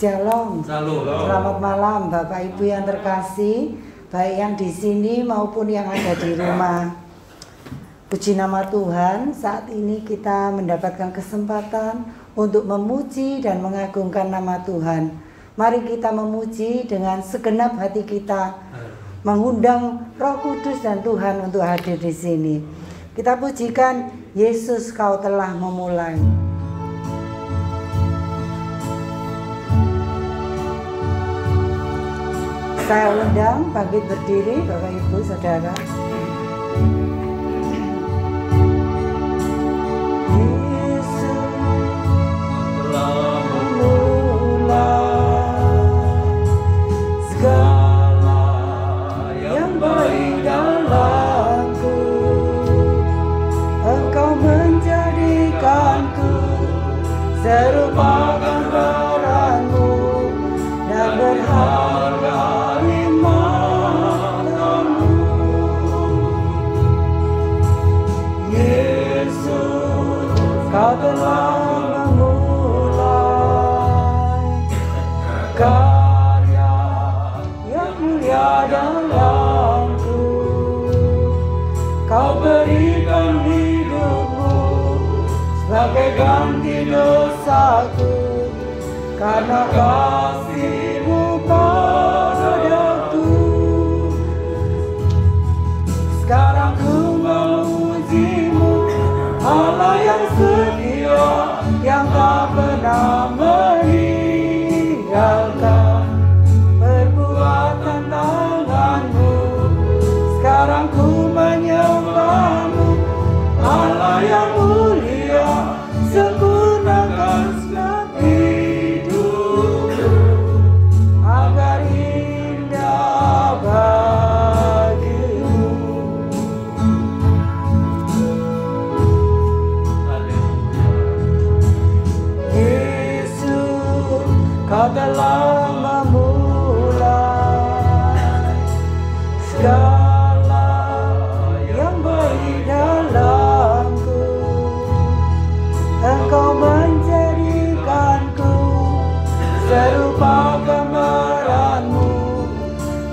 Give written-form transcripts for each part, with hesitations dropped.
Shalom. Selamat malam Bapak Ibu yang terkasih, baik yang di sini maupun yang ada di rumah. Puji nama Tuhan, saat ini kita mendapatkan kesempatan untuk memuji dan mengagungkan nama Tuhan. Mari kita memuji dengan segenap hati kita, mengundang Roh Kudus dan Tuhan untuk hadir di sini. Kita pujikan Yesus, Kau telah memulai. Saya undang bangkit berdiri Bapak Ibu Saudara. Yesus telah memulai segala yang baik dalamku. Engkau menjadikanku serupa gambaranmu dan berharga di matamu. Yesus, Kau telah memulai karya yang mulia dalamku. Kau berikan hidupmu sebagai ganti dosaku, karena kasih-Mu padaku. Sekarang ku memuji-Mu, Allah yang setia, yang tak pernah meninggalkan perbuatan tangan-Mu. Sekarang ku menyembah-Mu, Allah yang mulia, sempurnakan setiap hidupku agar indah bagimu. Yesus, Kau telah memulai segala yang baik dalamku. Engkau menjadikanku serupa gambaran-Mu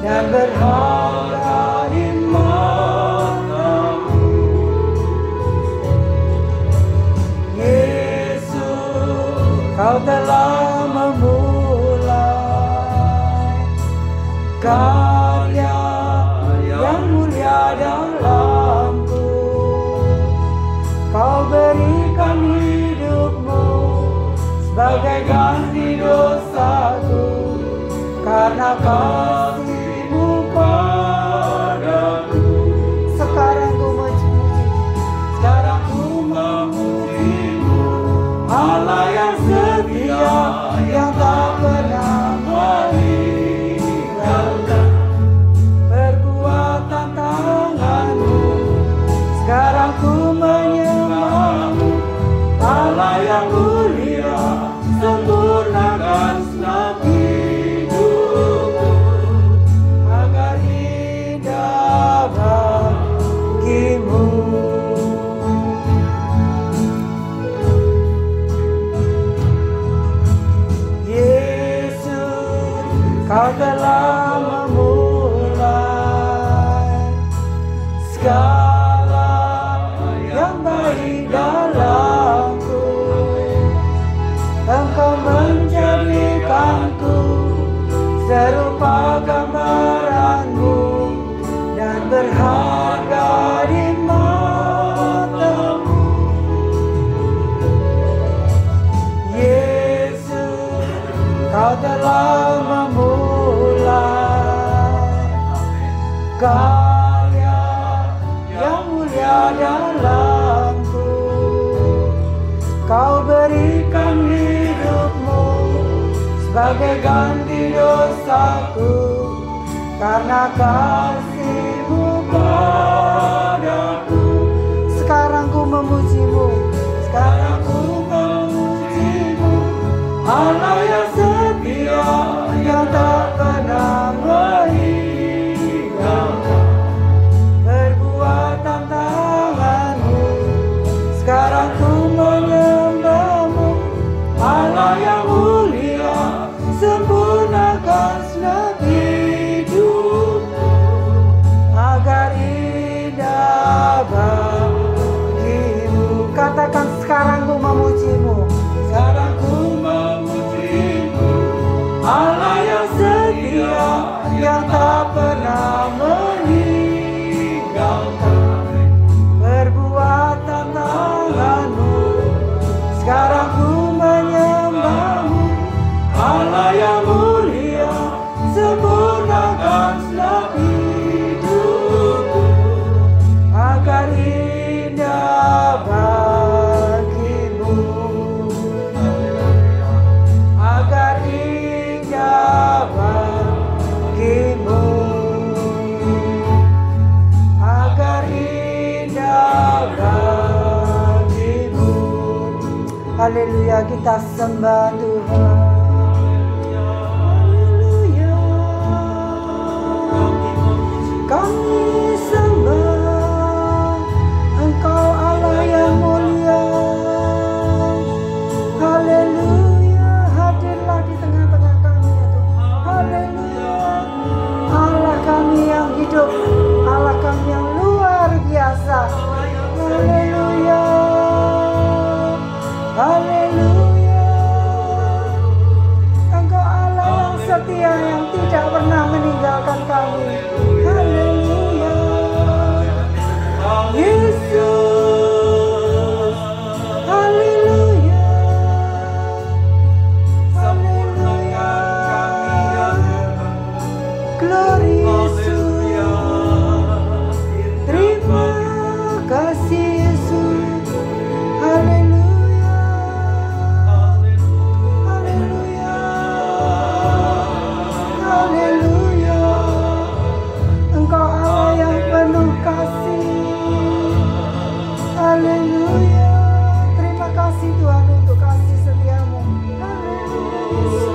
dan berharga di matamu. Yesus, Kau telah memulai karya yang mulia dalamku. Kau berikan hidupmu sebagai ganti dosaku, karena kasih-Mu padaku. Sekarang ku memuji, sekarang ku memuji-Mu, Allah yang setia, yang tak pernah meninggalkan perbuatan tangan-Mu. Sekarang ku menyembah-Mu, Allah yang mulia, sempurnakan setiap hidupku agar indah bagimu. Yesus, Kau telah memulai segala yang baik dalamku. Engkau menjadikanku serupa gambaran-Mu dan berharga di matamu. Yesus, Kau telah memulai karya yang mulia dalamku. Kau berikan hidupmu sebagai ganti dosaku, karena kasih-Mu padaku. Sekarang ku memuji-Mu, sekarang ku memuji-Mu, Allah yang setia, yang tak pernah meninggalkan perbuatan tangan-Mu. Sekarang ku menyembah-Mu, Allah yang mulia, yang tak pernah meninggalkan perbuatan tangan-Mu. Sekarang ku menyembah-Mu, Allah yang mulia, sempurnakan setiap hidupku agar indah bagi-Mu, agar indah bagi-Mu, agar indah bagi-Mu. Haleluya, kita sembah Tuhan. Haleluya, kami sembah Engkau Allah yang mulia. Haleluya, hadirlah di tengah-tengah kami ya Tuhan. Haleluya, Allah kami yang hidup, Allah kami yang luar biasa. Haleluya, haleluya, Engkau Allah yang setia, yang tidak pernah meninggalkan kami. Haleluya, Yesus. Haleluya, haleluya, glory Yesus. Terima kasih Yesus. Haleluya, haleluya, haleluya. Engkau Allah yang penuh kasih. Haleluya, terima kasih Tuhan untuk kasih setiamu. Haleluya,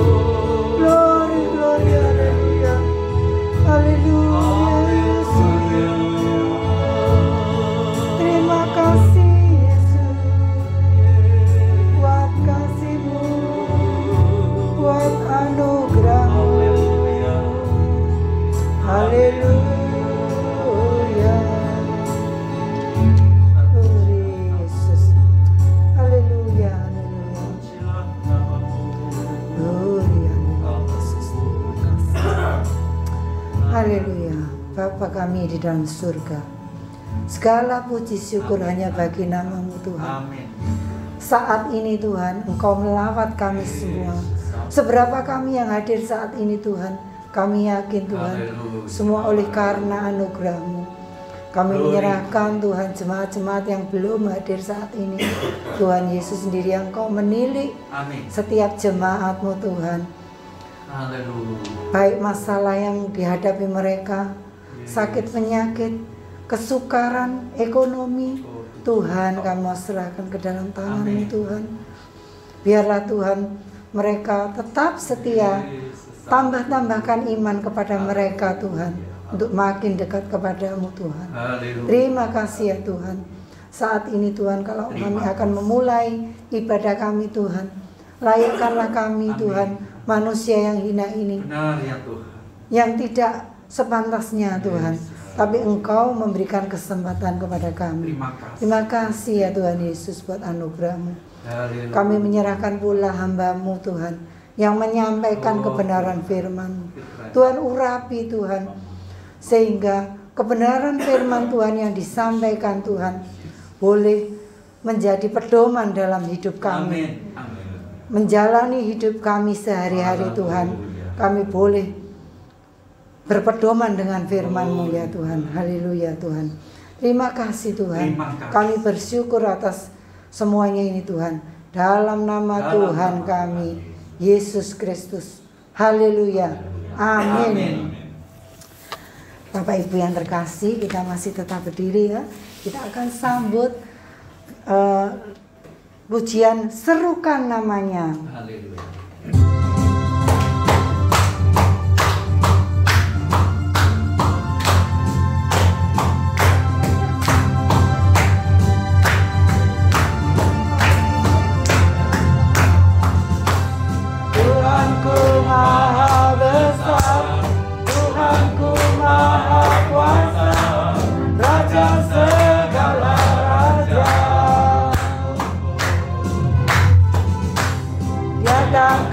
glory, glory, haleluya, haleluya Yesus. Terima kasih Yesus buat kasih-Mu, buat anugerah-Mu. Haleluya, glory Yesus. Haleluya, haleluya, glory, haleluya Yesus. Terima kasih. Haleluya, Bapa kami di dalam surga, segala puji syukur hanya bagi nama-Mu Tuhan. Saat ini Tuhan, Engkau melawat kami semua. Seberapa kami yang hadir saat ini Tuhan, kami yakin Tuhan, semua oleh karena anugerah-Mu. Kami menyerahkan Tuhan jemaat-jemaat yang belum hadir saat ini. Tuhan Yesus sendiri yang Kau menilik setiap jemaat-Mu Tuhan. Baik masalah yang dihadapi mereka, sakit penyakit, kesukaran, ekonomi, Tuhan kami mau serahkan ke dalam tangan-Mu Tuhan. Biarlah Tuhan mereka tetap setia, tambahkan iman kepada mereka Tuhan, untuk makin dekat kepadamu Tuhan. Terima kasih ya Tuhan. Saat ini Tuhan, kalau kami akan memulai ibadah kami Tuhan, layakkanlah kami Tuhan, manusia yang hina ini, yang tidak sepantasnya Tuhan, tapi Engkau memberikan kesempatan kepada kami. Terima kasih ya Tuhan Yesus buat anugerah-Mu. Kami menyerahkan pula hamba-Mu Tuhan, yang menyampaikan kebenaran firman. Tuhan urapi Tuhan, sehingga kebenaran firman Tuhan yang disampaikan Tuhan boleh menjadi pedoman dalam hidup kami. Menjalani hidup kami sehari-hari Tuhan, kami boleh berpedoman dengan firman-Mu ya Tuhan. Haleluya Tuhan. Terima kasih Tuhan. Kami bersyukur atas semuanya ini Tuhan. Dalam nama Tuhan kami, Yesus Kristus. Haleluya. Amin. Bapak Ibu yang terkasih, kita masih tetap berdiri ya. Kita akan sambut pujian Serukan Namanya. Haleluya. Tuhanku Maha Besar, Tuhanku Maha Kuasa, Raja segala raja. Dia tak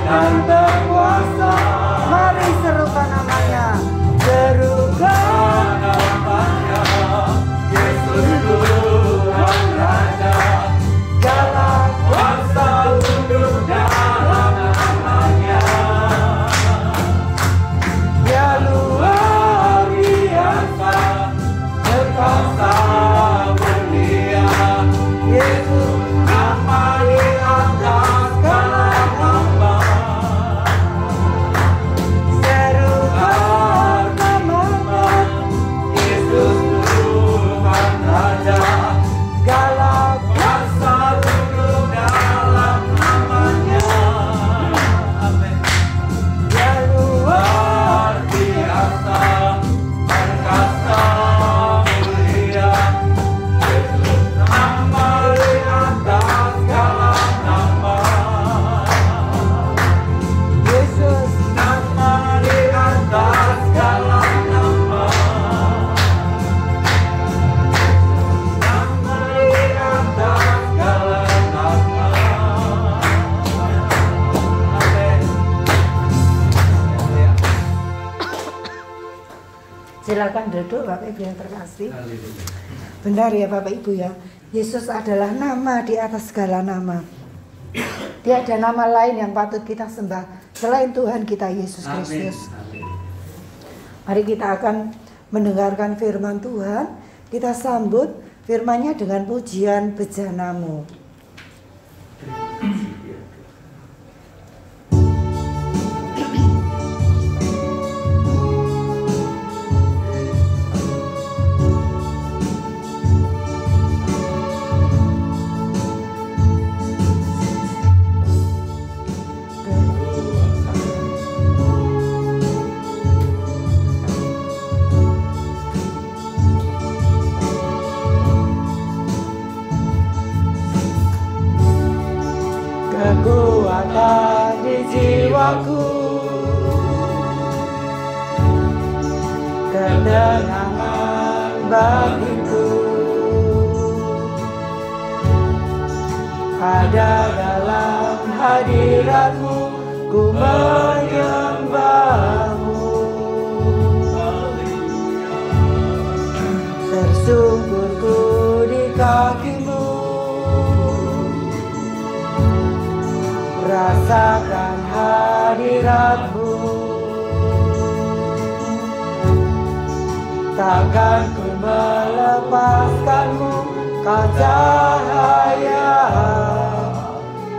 dan berkuasa. Mari serukan namanya, serukan namanya, Yesus Tuhan Raja. Segala kuasa tunduk dalam namanya. Dia luar biasa, berkuasa mulia. Yesus nama di atas segala nama. Serukan namanya, Yesus Tuhan Raja. Segala kuasa tunduk dalam namanya. Amin. Dia luar biasa, berkuasa mulia. Yesus nama di atas segala nama. Yesus nama di atas segala nama. Nama di atas segala nama. Amin. Silakan duduk Bapak Ibu yang terkasih. Benar ya Bapak Ibu ya, Yesus adalah nama di atas segala nama. Tiada nama lain yang patut kita sembah selain Tuhan kita Yesus Kristus. Mari kita akan mendengarkan firman Tuhan. Kita sambut firman-Nya dengan pujian bejanamu. Kekuatan di jiwaku, ketenangan bagiku, ada dalam hadirat-Mu, ku menyembah-Mu. Tersungkur ku di kaki-Mu, rasakan hadirat-Mu. Takkan ku melepaskan-Mu, Kau cahaya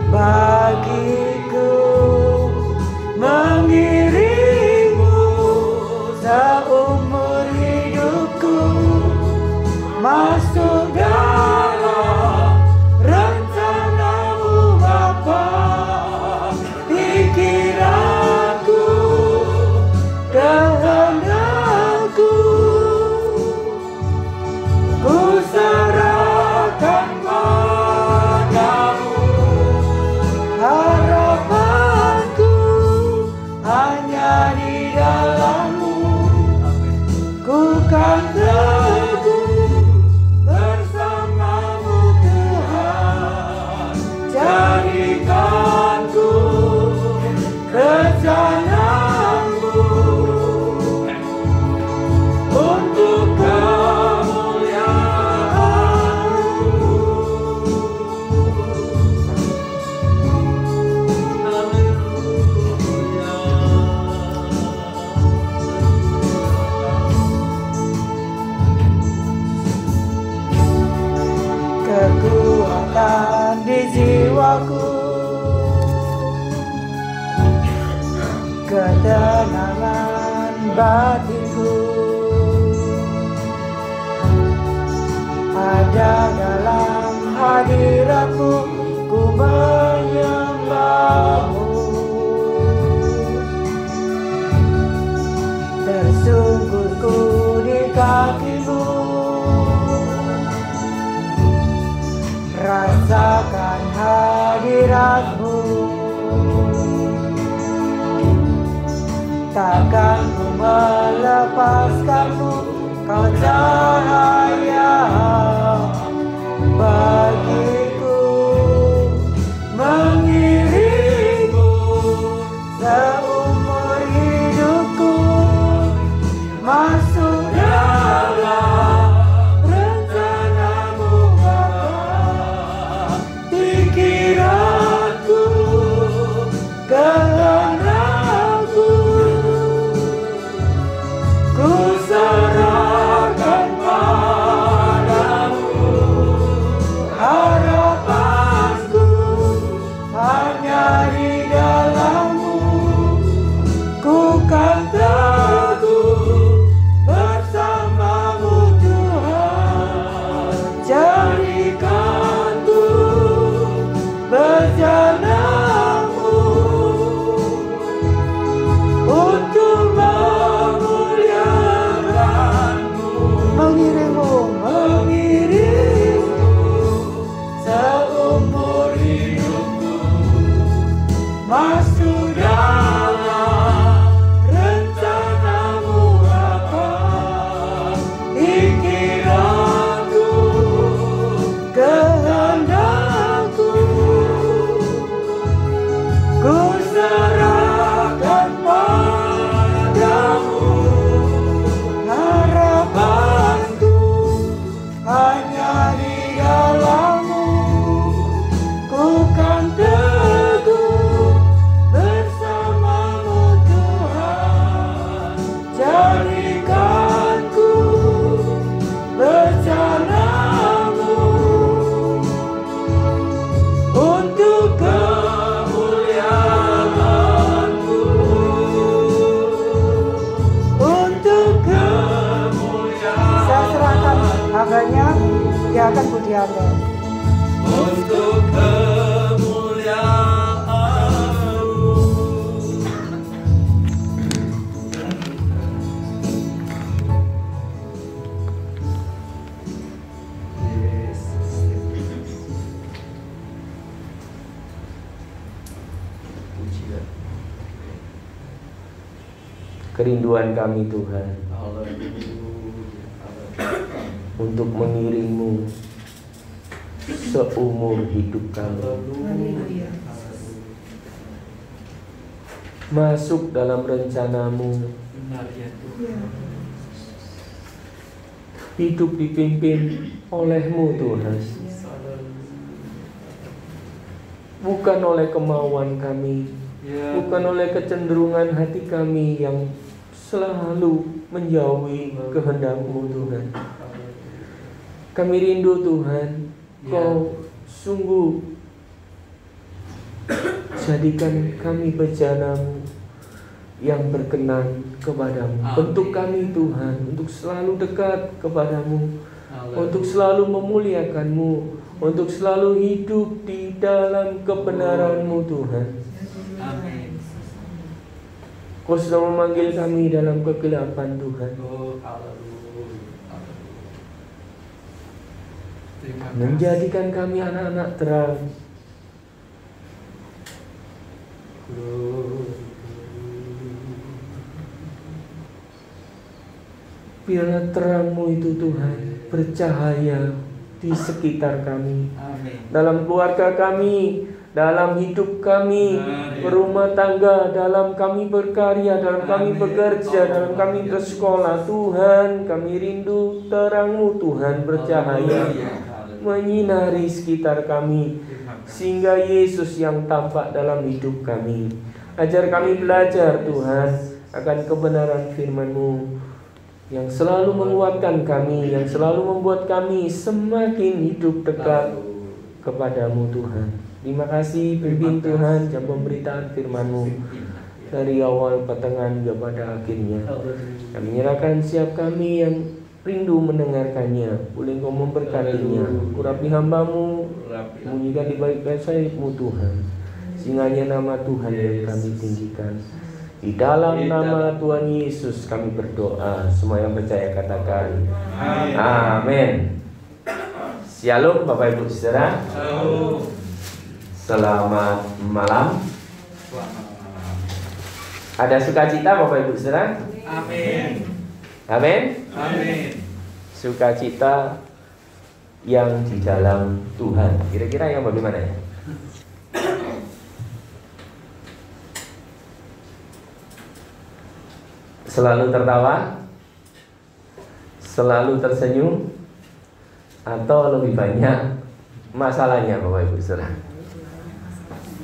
bagiku. Mengiring-Mu seumur hidupku, masuk dalam rencana-Mu Bapa. Pikiranku, kehendakku, ku serahkan padamu. Harapanku hanya di dalam-Mu, ku kan teguh bersama-Mu Tuhan. Jadikanku rencana-Mu untuk kemuliaan-Mu. Kekuatan di jiwaku, ketenangan batinku, ada dalam hadirat-Mu, ku menyembah-Mu. Tersungkur ku di kaki-Mu, rasakan hadirat-Mu. Takkan ku melepaskan-Mu, Kau cahaya bagiku. Mengiring-Mu Untuk kemuliaan-Mu. Kerinduan kami Tuhan untuk mengiring-Mu seumur hidup kami. Masuk dalam rencana-Mu. Hidup dipimpin oleh-Mu Tuhan. Bukan oleh kemauan kami, bukan oleh kecenderungan hati kami yang selalu menjauhi kehendak-Mu Tuhan. Kami rindu Tuhan, Kau sungguh jadikan kami bejana-Mu yang berkenan kepadamu. Bentuk kami Tuhan untuk selalu dekat kepadamu, untuk selalu memuliakan-Mu, untuk selalu hidup di dalam kebenaran-Mu Tuhan. Amin. Kau sudah memanggil kami dalam kegelapan Tuhan, menjadikan kami anak-anak terang. Biarlah terang-Mu itu Tuhan bercahaya di sekitar kami, dalam keluarga kami, dalam hidup kami, berumah tangga, dalam kami berkarya, dalam kami bekerja, dalam kami bersekolah. Tuhan, kami rindu terang-Mu Tuhan bercahaya, menyinari sekitar kami, sehingga Yesus yang tampak dalam hidup kami. Ajar kami belajar Tuhan akan kebenaran firman-Mu yang selalu menguatkan kami, yang selalu membuat kami semakin hidup dekat kepadamu Tuhan. Terima kasih pimpin Tuhan jam pemberitaan firman-Mu dari awal pertengahan hingga pada akhirnya. Kami menyerahkan siap kami yang rindu mendengarkannya. Boleh Engkau memberkatinya. Urapi hamba-Mu, sembunyikan di balik sayap-Mu Tuhan, sehingga nama Tuhan yang kami tinggikan. Di dalam nama Tuhan Yesus kami berdoa. Semua yang percaya katakan amin. Shalom Bapak Ibu Saudara. Selamat malam. Ada sukacita Bapak Ibu Saudara? Amin. Amin. Amin. Sukacita yang di dalam Tuhan. Kira-kira yang bagaimana ya? Selalu tertawa, selalu tersenyum, atau lebih banyak masalahnya Bapak Ibu Saudara?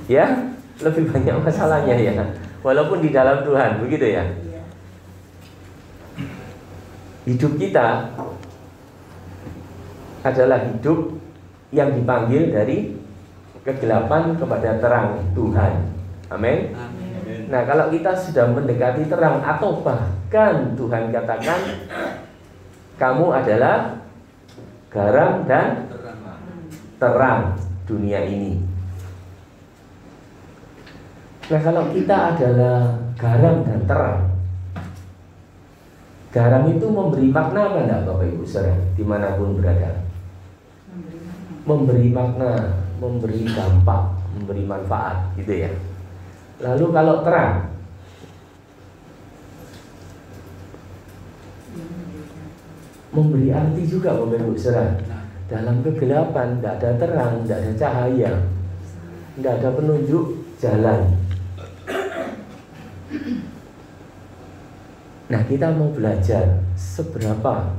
Ya, lebih banyak masalahnya ya. Walaupun di dalam Tuhan, begitu ya. Hidup kita adalah hidup yang dipanggil dari kegelapan kepada terang Tuhan. Amin. Nah, kalau kita sudah mendekati terang, atau bahkan Tuhan katakan kamu adalah garam dan terang dunia ini. Nah, kalau kita adalah garam dan terang, garam itu memberi makna apa enggak Bapak Ibu Saudara dimanapun berada? Memberi makna, memberi dampak, memberi manfaat gitu ya. Lalu kalau terang, memberi arti juga Bapak Ibu Saudara. Dalam kegelapan tidak ada terang, tidak ada cahaya, tidak ada penunjuk jalan. Nah, kita mau belajar seberapa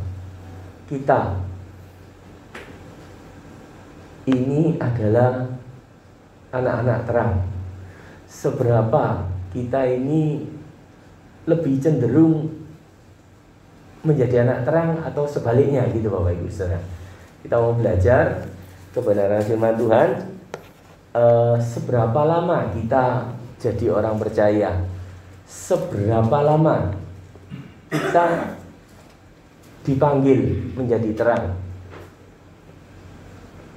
kita ini adalah anak-anak terang. Seberapa kita ini lebih cenderung menjadi anak terang atau sebaliknya gitu Bapak Ibu Saudara. Kita mau belajar kebenaran firman Tuhan. Seberapa lama kita jadi orang percaya? Seberapa lama kita dipanggil menjadi terang?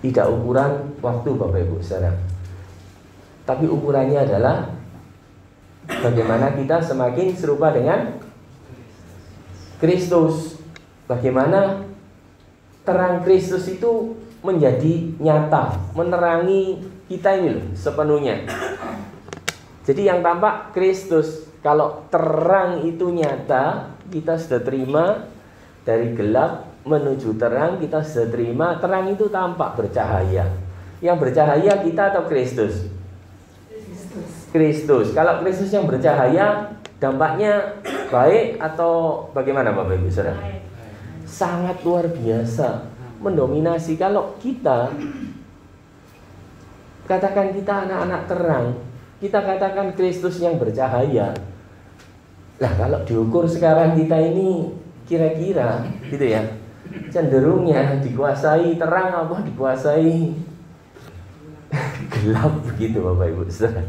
Tidak ukuran waktu Bapak Ibu Saudara, tapi ukurannya adalah bagaimana kita semakin serupa dengan Kristus. Bagaimana terang Kristus itu menjadi nyata, menerangi kita ini loh sepenuhnya. Jadi yang tampak Kristus. Kalau terang itu nyata, kita sudah terima. Dari gelap menuju terang, kita sudah terima. Terang itu tampak bercahaya. Yang bercahaya kita atau Kristus? Kristus. Kalau Kristus yang bercahaya, dampaknya baik atau bagaimana Bapak Ibu Saudara? Sangat luar biasa, mendominasi. Kalau kita katakan kita anak-anak terang, kita katakan Kristus yang bercahaya. Nah, kalau diukur sekarang kita ini kira-kira gitu ya, cenderungnya dikuasai terang apa dikuasai gelap begitu Bapak Ibu Saudara?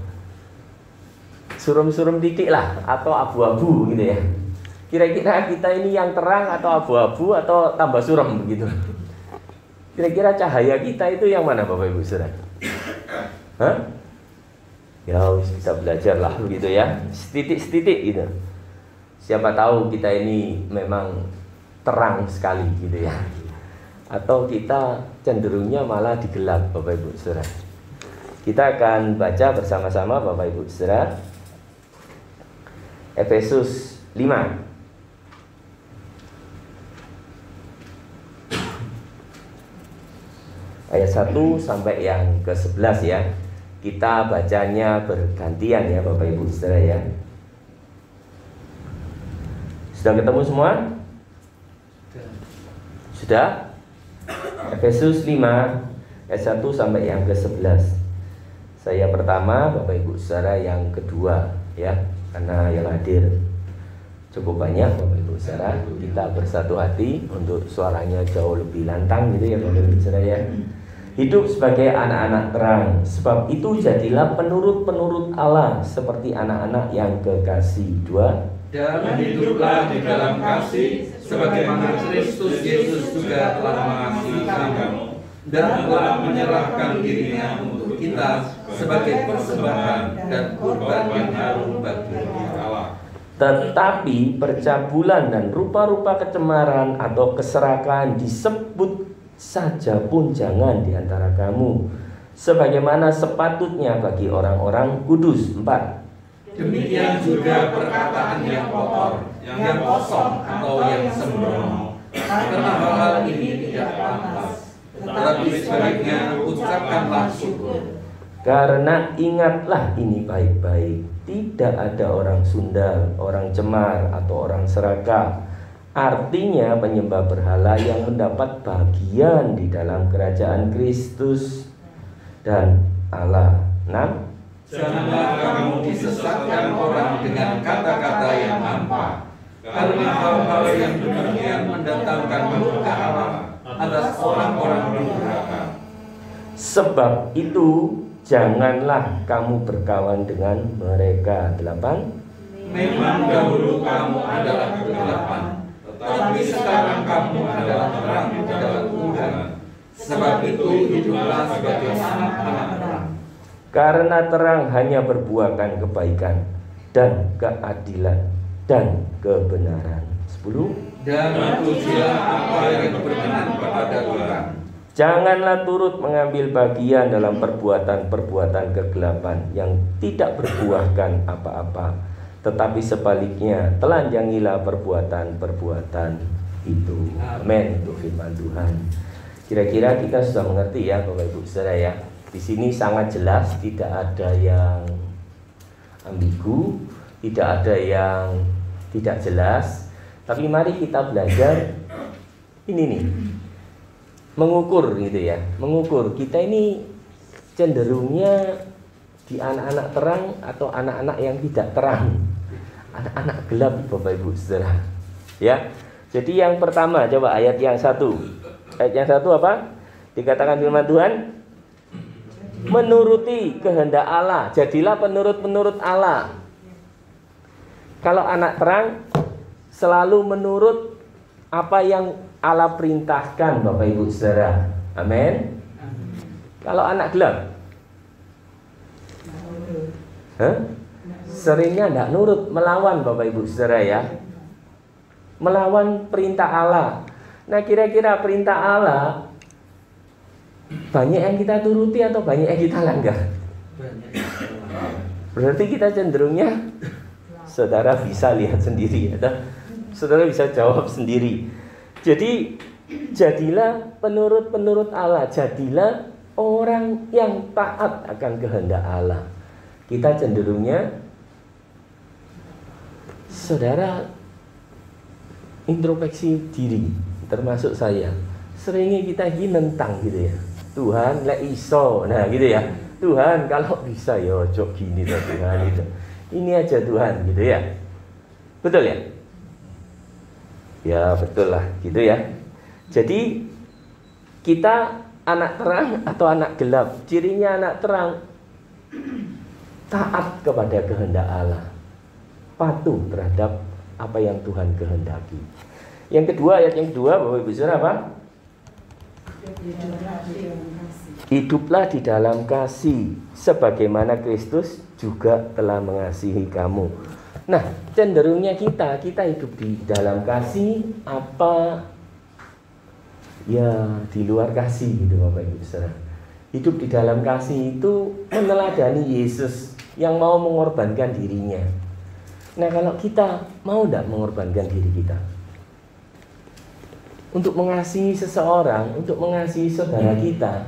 Surum-surum titik lah atau abu-abu gitu ya. Kira-kira kita ini yang terang atau abu-abu atau tambah suram begitu. Kira-kira cahaya kita itu yang mana Bapak Ibu Saudara? Hah? Ya bisa belajar lah begitu ya. Setitik-setitik gitu. Siapa tahu kita ini memang terang sekali gitu ya. Atau kita cenderungnya malah digelap Bapak Ibu Saudara. Kita akan baca bersama-sama Bapak Ibu Saudara. Efesus 5 ayat 1 sampai yang ke-11 ya. Kita bacanya bergantian ya Bapak Ibu Saudara ya. Sudah ketemu semua? Sudah? Efesus 5 ayat 1 sampai yang ke-11. Saya pertama, Bapak Ibu Saudara yang kedua ya. Karena yang hadir cukup banyak Bapak Ibu Saudara, kita bersatu hati untuk suaranya jauh lebih lantang gitu ya Bapak Ibu Saudara ya. Hidup sebagai anak-anak terang, sebab itu jadilah penurut-penurut Allah seperti anak-anak yang kekasih. 2. Dan hiduplah di dalam kasih, sebagaimana Kristus Yesus juga telah mengasihi kamu dan telah menyerahkan dirinya untuk kita sebagai persembahan dan kurban yang harum bagi Allah. Tetapi percabulan dan rupa-rupa kecemaran atau keserakahan disebut saja pun jangan di antara kamu, sebagaimana sepatutnya bagi orang-orang kudus. 4. Demikian juga perkataan yang kotor, yang kosong atau yang sembrono, karena hal-hal ini tidak pantas. Tetapi sebaliknya ucapkanlah syukur. Karena ingatlah ini baik-baik, tidak ada orang sundal, orang cemar, atau orang serakah, artinya penyembah berhala yang mendapat bagian di dalam kerajaan Kristus dan Allah. 6. Janganlah kamu disesatkan orang dengan kata-kata yang hampa, karena hal-hal yang demikian mendatangkan murka Allah atas orang-orang durhaka. Sebab itu janganlah kamu berkawan dengan mereka. 8. Memang dahulu kamu adalah kegelapan, tetapi sekarang kamu adalah terang di dalam Tuhan. Sebab itu hiduplah sebagai anak-anak terang. Karena terang hanya berbuahkan kebaikan dan keadilan dan kebenaran. 10. Dan pujilah apa yang berkenan kepada Tuhan. Janganlah turut mengambil bagian dalam perbuatan-perbuatan kegelapan yang tidak berbuahkan apa-apa, tetapi sebaliknya telanjangilah perbuatan-perbuatan itu. Amin. Itu firman Tuhan. Kira-kira kita sudah mengerti ya Bapak Ibu Saudara ya. Di sini sangat jelas, tidak ada yang ambigu, tidak ada yang tidak jelas. Tapi mari kita belajar ini nih, mengukur gitu ya. Mengukur kita ini cenderungnya di anak-anak terang atau anak-anak yang tidak terang, anak-anak gelap Bapak Ibu Saudara ya. Jadi yang pertama coba ayat yang 1. Ayat yang 1 apa? Dikatakan firman Tuhan, menuruti kehendak Allah. Jadilah penurut-penurut Allah. Kalau anak terang selalu menurut apa yang Allah perintahkan Bapak Ibu Saudara. Amin. Kalau anak gelap, seringnya tidak nurut, melawan Bapak Ibu Saudara ya. Melawan perintah Allah. Nah kira-kira perintah Allah banyak yang kita turuti atau banyak yang kita langgar? Berarti kita cenderungnya, saudara bisa lihat sendiri ya, saudara bisa jawab sendiri. Jadi jadilah penurut-penurut Allah, jadilah orang yang taat akan kehendak Allah. Kita cenderungnya, saudara introspeksi diri, termasuk saya. Seringnya kita ini nentang gitu ya. Tuhan lek iso, nah gitu ya. Tuhan kalau bisa ya ojo gini loh Tuhan itu. Ini aja Tuhan gitu ya. Betul ya? Ya betul lah gitu ya. Jadi kita anak terang atau anak gelap? Cirinya anak terang taat kepada kehendak Allah, patuh terhadap apa yang Tuhan kehendaki. Yang kedua, ayat yang kedua Bapak Ibu Saudara apa? Hiduplah di dalam kasih sebagaimana Kristus juga telah mengasihi kamu. Nah, cenderungnya kita hidup di dalam kasih apa ya di luar kasih gitu Bapak Ibu Saudara. Hidup di dalam kasih itu meneladani Yesus yang mau mengorbankan dirinya. Nah, kalau kita mau tidak mengorbankan diri kita untuk mengasihi seseorang, untuk mengasihi saudara kita,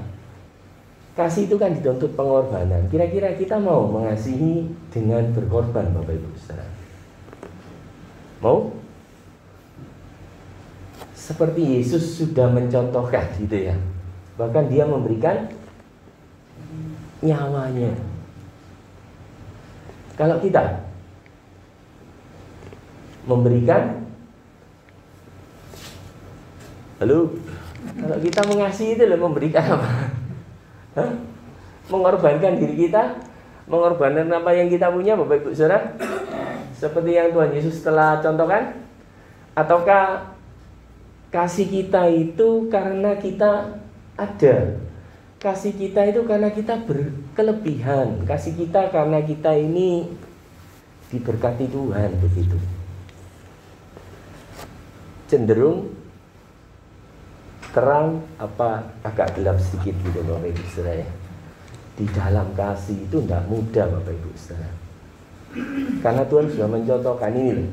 kasih itu kan dituntut pengorbanan. Kira-kira kita mau mengasihi dengan berkorban Bapak Ibu Saudara? Mau? Seperti Yesus sudah mencontohkan gitu ya. Bahkan dia memberikan nyawanya. Kalau kita memberikan, kalau kita mengasihi itu memberikan apa? Hah? Mengorbankan diri kita, mengorbankan apa yang kita punya Bapak Ibu Saudara, seperti yang Tuhan Yesus telah contohkan. Ataukah kasih kita itu karena kita ada, kasih kita itu karena kita berkelebihan, kasih kita karena kita ini diberkati Tuhan begitu. Cenderung terang apa agak gelap sedikit gitu Bapak Ibu Saudara ya. Di dalam kasih itu tidak mudah Bapak Ibu Saudara. Karena Tuhan sudah mencontohkan ini loh.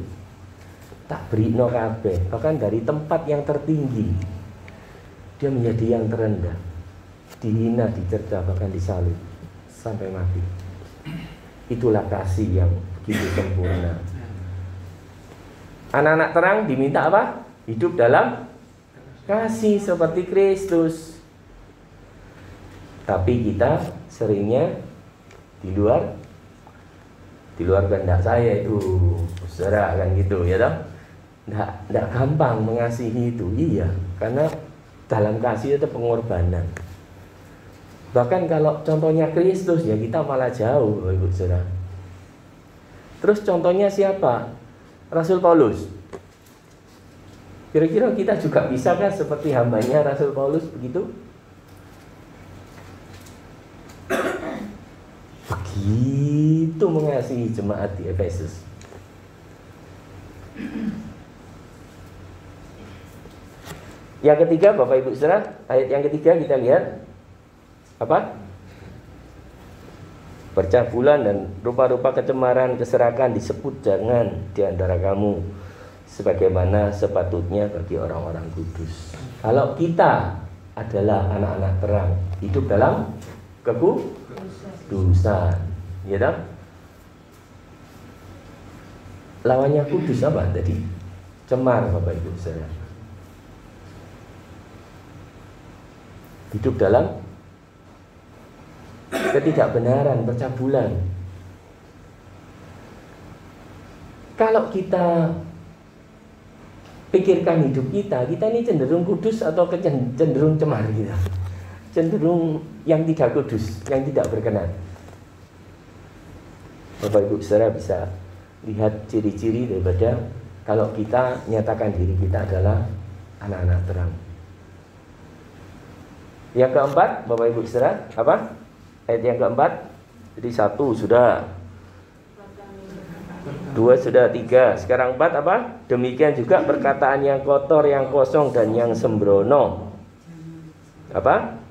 Tak beri no kabeh, bahkan dari tempat yang tertinggi dia menjadi yang terendah, dihina, dicerca, bahkan disalib sampai mati. Itulah kasih yang begitu sempurna. Anak-anak terang diminta apa? Hidup dalam kasih seperti Kristus. Tapi kita seringnya di luar kehendak saya itu, saudara kan gitu ya toh. Nggak gampang mengasihi itu, iya, karena dalam kasih itu pengorbanan. Bahkan kalau contohnya Kristus ya kita malah jauh Ibu Saudara. Terus contohnya siapa? Rasul Paulus. Kira-kira kita juga bisakah seperti hambanya Rasul Paulus begitu? Begitu mengasihi jemaat di Efesus. Yang ketiga, Bapak Ibu Saudara, ayat yang ketiga kita lihat apa? Percabulan dan rupa-rupa kecemaran, keserakan disebut jangan di antara kamu, sebagaimana sepatutnya bagi orang-orang kudus. Kalau kita adalah anak-anak terang, hidup dalam kekudusan, ya tak? Lawannya kudus apa tadi? Cemar, Bapak Ibu Saudara. Hidup dalam ketidakbenaran, percabulan. Kalau kita pikirkan hidup kita ini cenderung kudus atau cenderung cemar gitu. Cenderung yang tidak kudus, yang tidak berkenan. Bapak Ibu Saudara bisa lihat ciri-ciri daripada kalau kita nyatakan diri kita adalah anak-anak terang. Yang keempat, Bapak Ibu Saudara, apa? Ayat yang keempat. Jadi 1 sudah, 2 sudah, 3. Sekarang 4 apa? Demikian juga perkataan yang kotor, yang kosong, dan yang sembrono. Apa?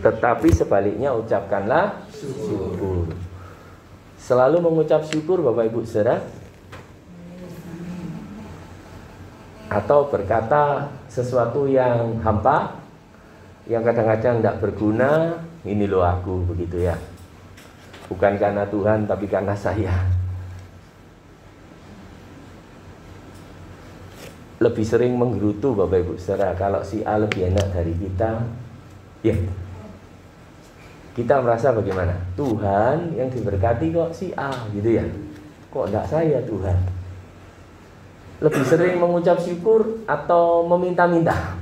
Tetapi sebaliknya ucapkanlah syukur. Selalu mengucap syukur, Bapak Ibu Saudara. Atau berkata sesuatu yang hampa, yang kadang-kadang tidak berguna, ini loh aku, begitu ya. Bukan karena Tuhan, tapi karena saya. Lebih sering menggerutu, Bapak Ibu Saudara, kalau si A lebih enak dari kita, ya. Kita merasa bagaimana? Tuhan yang diberkati kok si A, gitu ya. Kok enggak saya, Tuhan? Lebih sering mengucap syukur atau meminta-minta,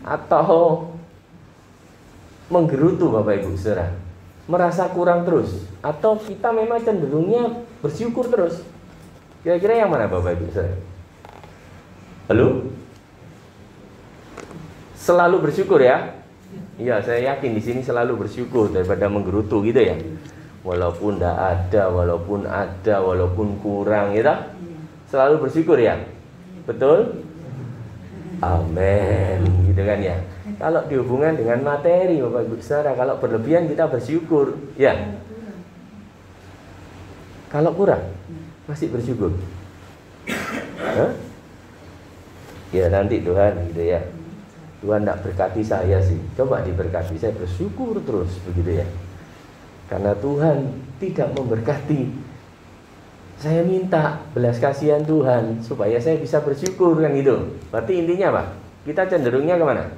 atau menggerutu, Bapak Ibu Saudara, merasa kurang terus, atau kita memang cenderungnya bersyukur terus? Kira-kira yang mana, Bapak Ibu Saudara? Halo? Selalu bersyukur ya? Iya, saya yakin di sini selalu bersyukur daripada menggerutu gitu ya. Walaupun tidak ada, walaupun kurang, gitu. Selalu bersyukur ya? Betul? Amin, gitu kan ya. Kalau dihubungkan dengan materi, Bapak Ibu Saudara, kalau berlebihan kita bersyukur, ya. Kalau kurang, masih bersyukur. Hah? Ya nanti Tuhan, gitu ya. Tuhan tidak berkati saya sih, coba diberkati, saya bersyukur terus, begitu ya. Karena Tuhan tidak memberkati, saya minta belas kasihan Tuhan supaya saya bisa bersyukur, kan gitu. Berarti intinya apa? Kita cenderungnya kemana?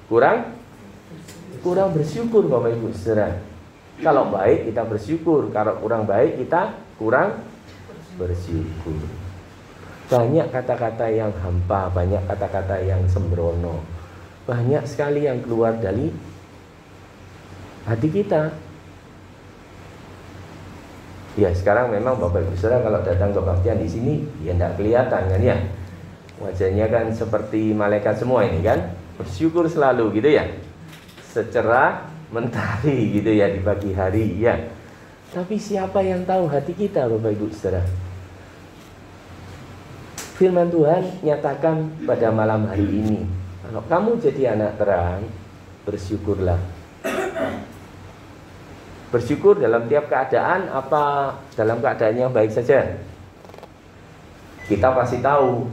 Kurang bersyukur, Bapak Ibu Saudara. Kalau baik kita bersyukur, kalau kurang baik kita kurang bersyukur. Banyak kata-kata yang hampa, banyak kata-kata yang sembrono, banyak sekali yang keluar dari hati kita. Ya sekarang memang Bapak Ibu Saudara kalau datang ke kebaktian di sini ya tidak kelihatan kan ya. Wajahnya kan seperti malaikat semua ini kan, bersyukur selalu gitu ya, secerah mentari gitu ya di pagi hari ya. Tapi siapa yang tahu hati kita, Bapak Ibu Saudara? Firman Tuhan nyatakan pada malam hari ini, kalau kamu jadi anak terang, bersyukurlah. Bersyukur dalam tiap keadaan, apa dalam keadaan yang baik saja? Kita pasti tahu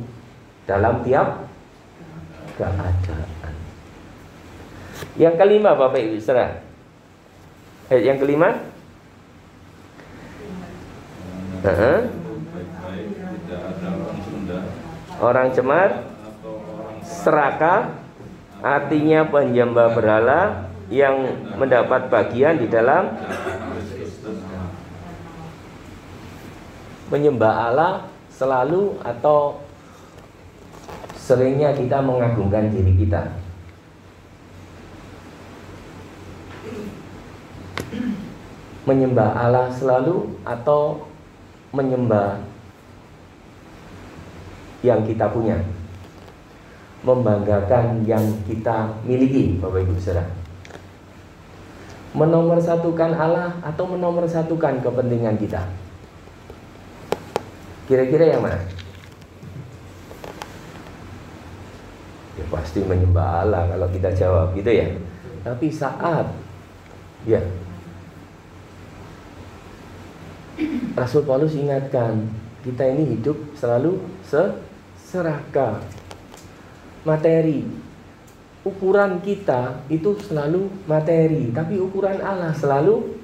dalam tiap keadaan. Yang kelima, Bapak Ibu Saudara, yang kelima, orang cemar, serakah, artinya penyembah berhala yang mendapat bagian di dalam menyembah Allah selalu atau seringnya kita mengagungkan diri kita. Menyembah Allah selalu atau menyembah yang kita punya, membanggakan yang kita miliki, Bapak Ibu Saudara. Menomorsatukan Allah atau menomorsatukan kepentingan kita? Kira-kira yang mana? pasti menyembah Allah kalau kita jawab gitu ya. Tapi saat ya Rasul Paulus ingatkan, kita ini hidup selalu serakah. Materi, ukuran kita itu selalu materi, tapi ukuran Allah selalu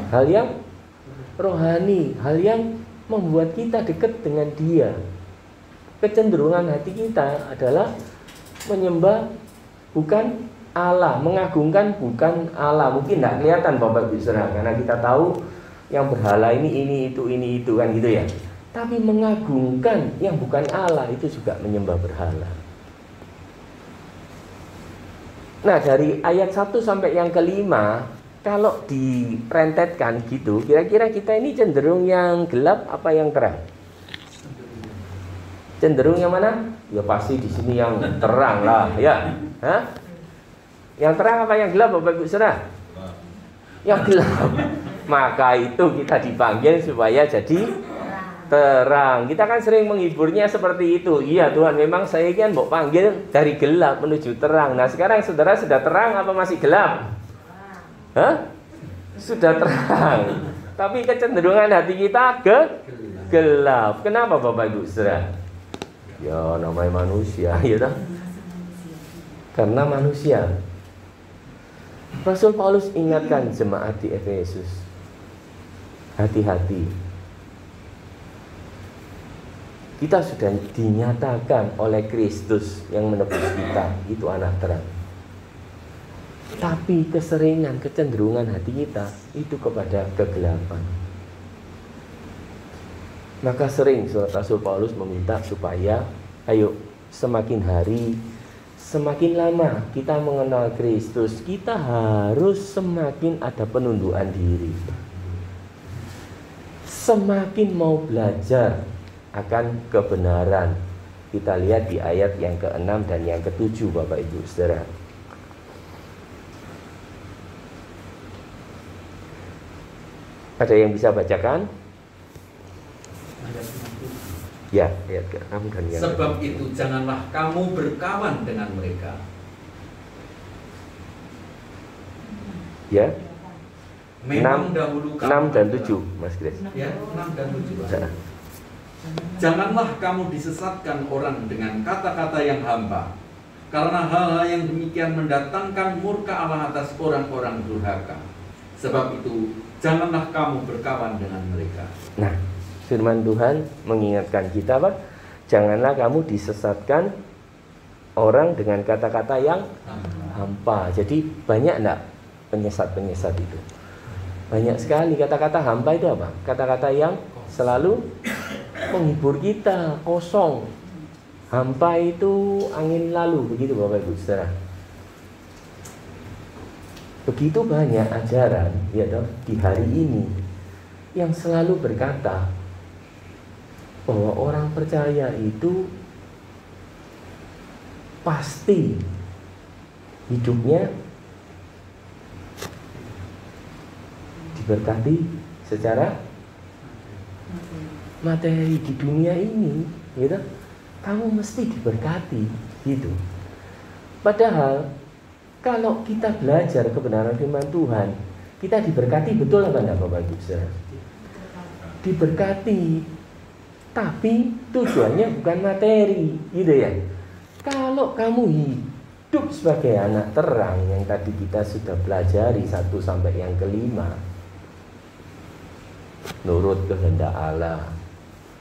hal yang rohani, hal yang membuat kita dekat dengan Dia. Kecenderungan hati kita adalah menyembah bukan Allah, mengagungkan bukan Allah. Mungkin tidak kelihatan Bapak Ibu Saudara, karena kita tahu yang berhala ini itu kan gitu ya. Tapi mengagungkan yang bukan Allah itu juga menyembah berhala. Nah, dari ayat 1 sampai yang kelima, kalau direntetkan gitu, kira-kira kita ini cenderung yang gelap apa yang terang? Cenderung yang mana? Ya pasti di sini yang terang lah, ya. Hah? Yang terang apa yang gelap Bapak Ibu Saudara? Yang gelap. Maka itu kita dipanggil supaya jadi terang. Kita kan sering menghiburnya seperti itu. Iya Tuhan, memang saya kan mau panggil dari gelap menuju terang. Nah sekarang saudara sudah terang apa masih gelap? Hah? Sudah terang. Tapi kecenderungan hati kita gelap. Kenapa Bapak Ibu Saudara? Ya namanya manusia, ya toh? Karena manusia. Rasul Paulus ingatkan jemaat di Efesus, hati-hati. Kita sudah dinyatakan oleh Kristus yang menebus kita, itu anak terang. Tapi keseringan, kecenderungan hati kita itu kepada kegelapan. Maka sering Rasul Paulus meminta supaya ayo semakin hari, semakin lama kita mengenal Kristus, kita harus semakin ada penundukan diri. Semakin mau belajar akan kebenaran. Kita lihat di ayat yang ke-6 dan yang ke-7 Bapak Ibu Saudara. Ada yang bisa bacakan? Ya, ayat ke-6 dan yang Sebab itu janganlah kamu berkawan dengan mereka. Ya. Memang dahulu 6 dan 7 Mas Kris. Ya, 6 dan 7. Janganlah kamu disesatkan orang dengan kata-kata yang hampa, karena hal-hal yang demikian mendatangkan murka Allah atas orang-orang durhaka. Sebab itu janganlah kamu berkawan dengan mereka. Nah, firman Tuhan mengingatkan kita apa? Janganlah kamu disesatkan orang dengan kata-kata yang hampa. Jadi banyak enggak penyesat-penyesat itu? Banyak sekali. Kata-kata hampa itu apa? Kata-kata yang selalu menghibur kita, kosong. Hampa itu angin lalu, begitu Bapak Ibu Saudara. Begitu banyak ajaran ya toh, di hari ini yang selalu berkata bahwa orang percaya itu pasti hidupnya diberkati secara materi di dunia ini, gitu. Kamu mesti diberkati, gitu. Padahal kalau kita belajar kebenaran firman Tuhan, kita diberkati betul apa enggak Bapak Ibu Saudara? Diberkati, tapi tujuannya bukan materi, gitu ya. Kalau kamu hidup sebagai anak terang yang tadi kita sudah pelajari 1 sampai yang ke-5, nurut kehendak Allah,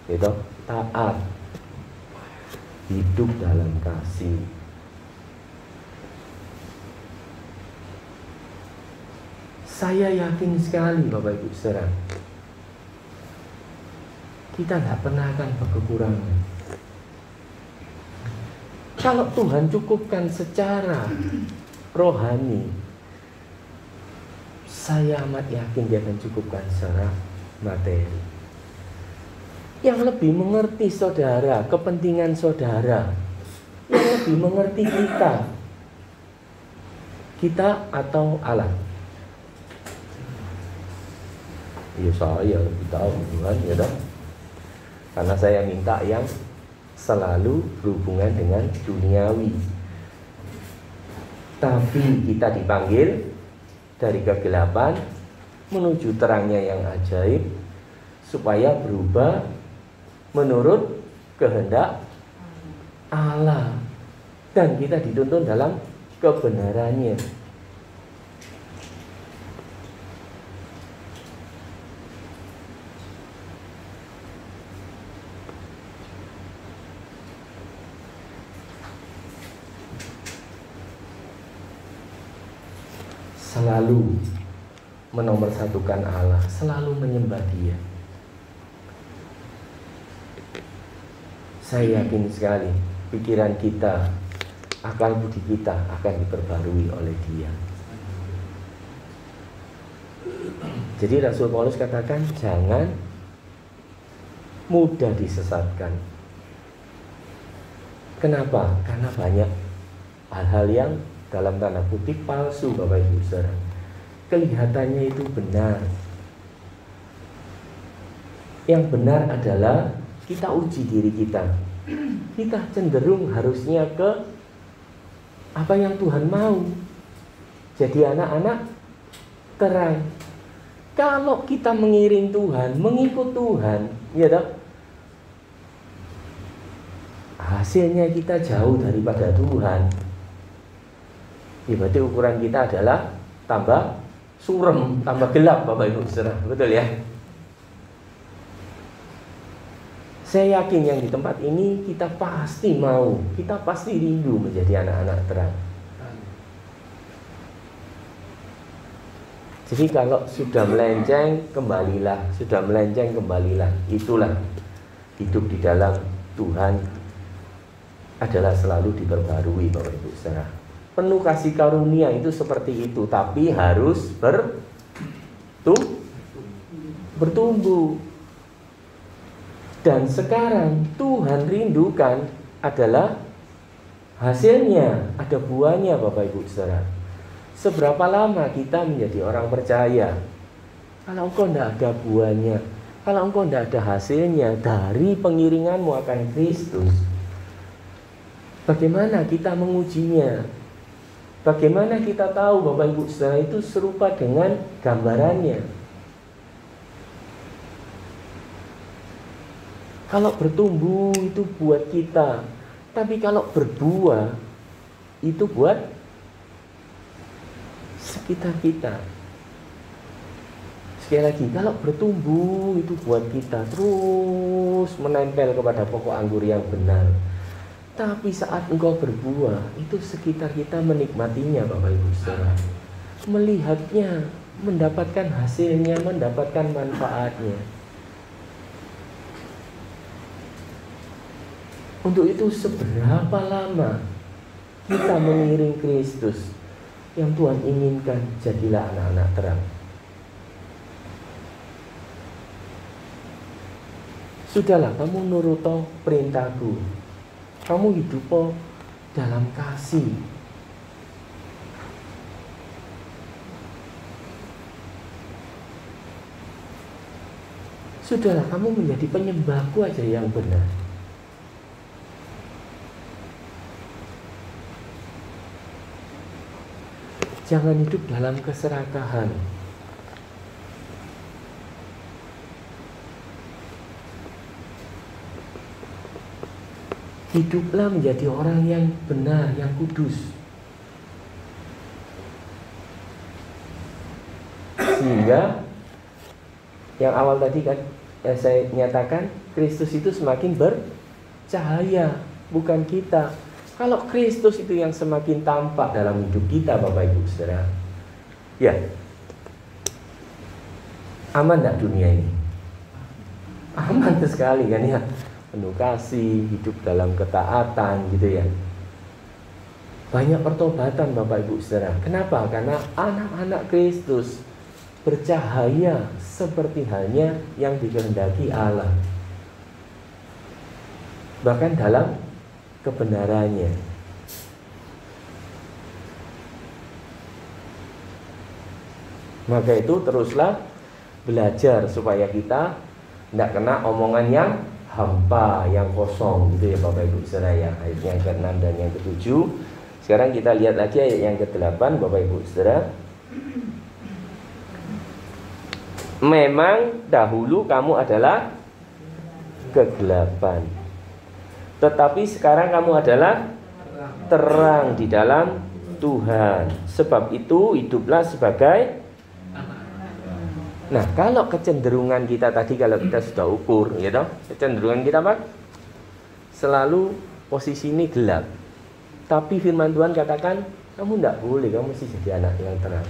itu taat, hidup dalam kasih. Saya yakin sekali Bapak Ibu Saudara, kita tidak pernah akan berkekurangan. Kalau Tuhan cukupkan secara rohani, saya amat yakin Dia akan cukupkan secara materi. Yang lebih mengerti saudara, kepentingan saudara, yang lebih mengerti kita atau Allah. Ya saya lebih tahu Tuhan, ya dong. Karena saya minta yang selalu berhubungan dengan duniawi. Tapi kita dipanggil dari kegelapan menuju terangnya yang ajaib, supaya berubah menurut kehendak Allah, dan kita dituntun dalam kebenarannya. Selalu menomorsatukan Allah, selalu menyembah Dia. Saya yakin sekali pikiran kita, akal budi kita akan diperbarui oleh Dia. Jadi Rasul Paulus katakan jangan mudah disesatkan. Kenapa? Karena banyak hal-hal yang dalam tanda kutip palsu, Bapak Ibu Saudara. Kelihatannya itu benar. Yang benar adalah kita uji diri kita. Kita cenderung harusnya ke apa yang Tuhan mau. Jadi anak-anak terang. Kalau kita mengiring Tuhan, mengikut Tuhan, ya toh, hasilnya kita jauh daripada Tuhan. Ya, berarti ukuran kita adalah tambah surem, tambah gelap, Bapak Ibu Saudara. Betul ya? Saya yakin yang di tempat ini kita pasti mau, kita pasti rindu menjadi anak-anak terang. Jadi kalau sudah melenceng, kembalilah. Sudah melenceng, kembalilah. Itulah hidup di dalam Tuhan adalah selalu diperbarui, Bapak Ibu Saudara. Penuh kasih karunia itu seperti itu, tapi harus bertumbuh. Dan sekarang Tuhan rindukan adalah hasilnya, ada buahnya, Bapak Ibu Saudara. Seberapa lama kita menjadi orang percaya? Kalau engkau tidak ada buahnya, kalau engkau tidak ada hasilnya dari pengiringanmu akan Kristus, bagaimana kita mengujinya? Bagaimana kita tahu Bapak Ibu Saudara itu serupa dengan gambarannya? Kalau bertumbuh itu buat kita, tapi kalau berbuah itu buat sekitar kita. Sekali lagi, kalau bertumbuh itu buat kita terus menempel kepada pokok anggur yang benar. Tapi saat engkau berbuah, itu sekitar kita menikmatinya, Bapak Ibu Saudara. Melihatnya, mendapatkan hasilnya, mendapatkan manfaatnya. Untuk itu seberapa lama kita mengiring Kristus yang Tuhan inginkan, jadilah anak-anak terang. Sudahlah, kamu nuruto perintahku. Kamu hidup dalam kasih. Sudahlah, kamu menjadi penyembahku aja yang benar. Jangan hidup dalam keserakahan. Hiduplah menjadi orang yang benar, yang kudus. Sehingga yang awal tadi kan saya nyatakan, Kristus itu semakin bercahaya, bukan kita. Kalau Kristus itu yang semakin tampak dalam hidup kita, Bapak Ibu Saudara, ya, aman enggak dunia ini? Aman sekali kan ya. Penuh kasih, hidup dalam ketaatan gitu ya. Banyak pertobatan, Bapak Ibu Saudara. Kenapa? Karena anak-anak Kristus bercahaya seperti halnya yang dikehendaki Allah. Bahkan dalam kebenarannya. Maka itu teruslah belajar supaya kita tidak kena omongan yang hampa, yang kosong gitu ya Bapak Ibu Saudara ya. Ayat yang ke-6 dan yang ke-7. Sekarang kita lihat lagi ayat yang ke-8 Bapak Ibu Saudara. Memang dahulu kamu adalah kegelapan, tetapi sekarang kamu adalah terang di dalam Tuhan. Sebab itu hiduplah sebagai. Nah, kalau kecenderungan kita tadi, kalau kita sudah ukur, ya toh, kecenderungan kita apa? Selalu posisi ini gelap. Tapi firman Tuhan katakan, kamu tidak boleh, kamu mesti jadi anak yang terang.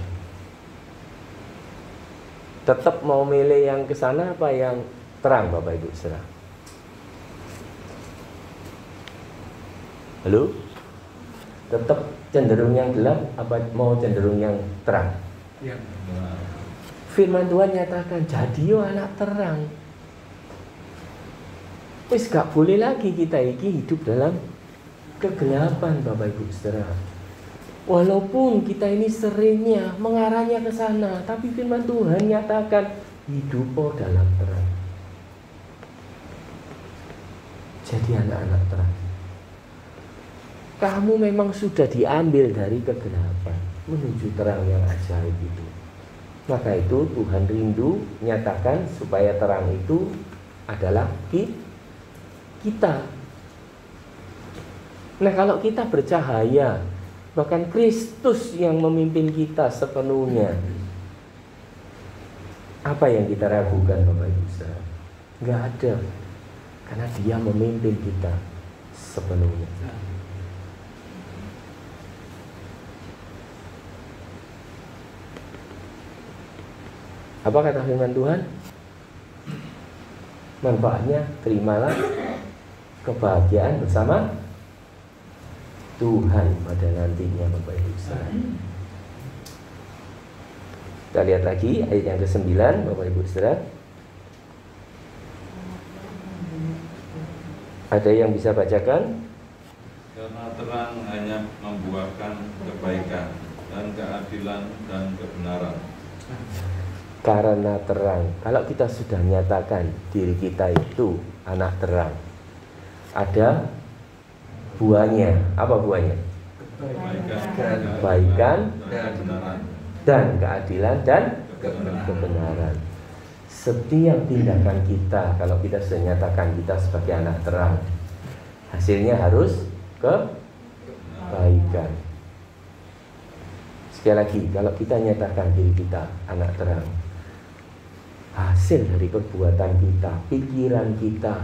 Tetap mau milih yang ke sana apa yang terang, Bapak Ibu Saudara? Halo? Tetap cenderung yang gelap apa mau cenderung yang terang? Yang Firman Tuhan nyatakan, jadi anak terang. Wis gak boleh lagi kita iki hidup dalam kegelapan, Bapak Ibu Saudara. Walaupun kita ini seringnya mengarahnya ke sana, tapi firman Tuhan nyatakan hidup dalam terang. Jadi anak-anak terang. Kamu memang sudah diambil dari kegelapan menuju terang yang ajaib itu. Maka itu Tuhan rindu nyatakan supaya terang itu adalah kita. Nah, kalau kita bercahaya, bahkan Kristus yang memimpin kita sepenuhnya, apa yang kita ragukan Bapak Ibu Saudara? Enggak ada. Karena Dia memimpin kita sepenuhnya. Apa kata firman Tuhan? Manfaatnya terimalah kebahagiaan bersama Tuhan pada nantinya, Bapak Ibu Saudara. Kita lihat lagi ayat yang ke-9 Bapak Ibu Saudara. Ada yang bisa bacakan? Karena terang hanya membuahkan kebaikan dan keadilan dan kebenaran. Karena terang, kalau kita sudah nyatakan diri kita itu anak terang, ada buahnya. Apa buahnya? Kebaikan dan keadilan dan kebenaran. Setiap tindakan kita, kalau kita sudah nyatakan kita sebagai anak terang, hasilnya harus kebaikan. Sekali lagi, kalau kita nyatakan diri kita anak terang, hasil dari perbuatan kita, pikiran kita,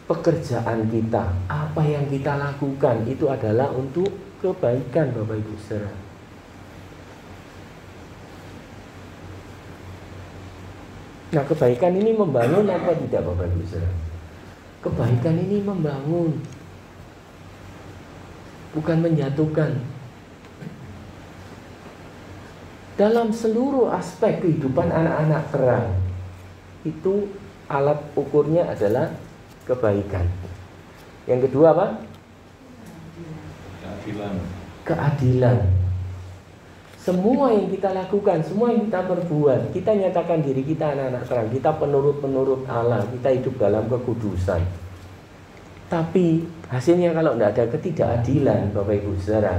pekerjaan kita, apa yang kita lakukan itu adalah untuk kebaikan, Bapak Ibu Saudara. Nah, kebaikan ini membangun apa tidak, Bapak Ibu Saudara? Kebaikan ini membangun, bukan menjatuhkan. Dalam seluruh aspek kehidupan anak-anak terang, itu alat ukurnya adalah kebaikan. Yang kedua apa? Keadilan. Semua yang kita lakukan, semua yang kita perbuat, kita nyatakan diri kita anak-anak terang, kita penurut-penurut Allah, kita hidup dalam kekudusan. Tapi hasilnya kalau tidak ada ketidakadilan, Bapak Ibu Saudara,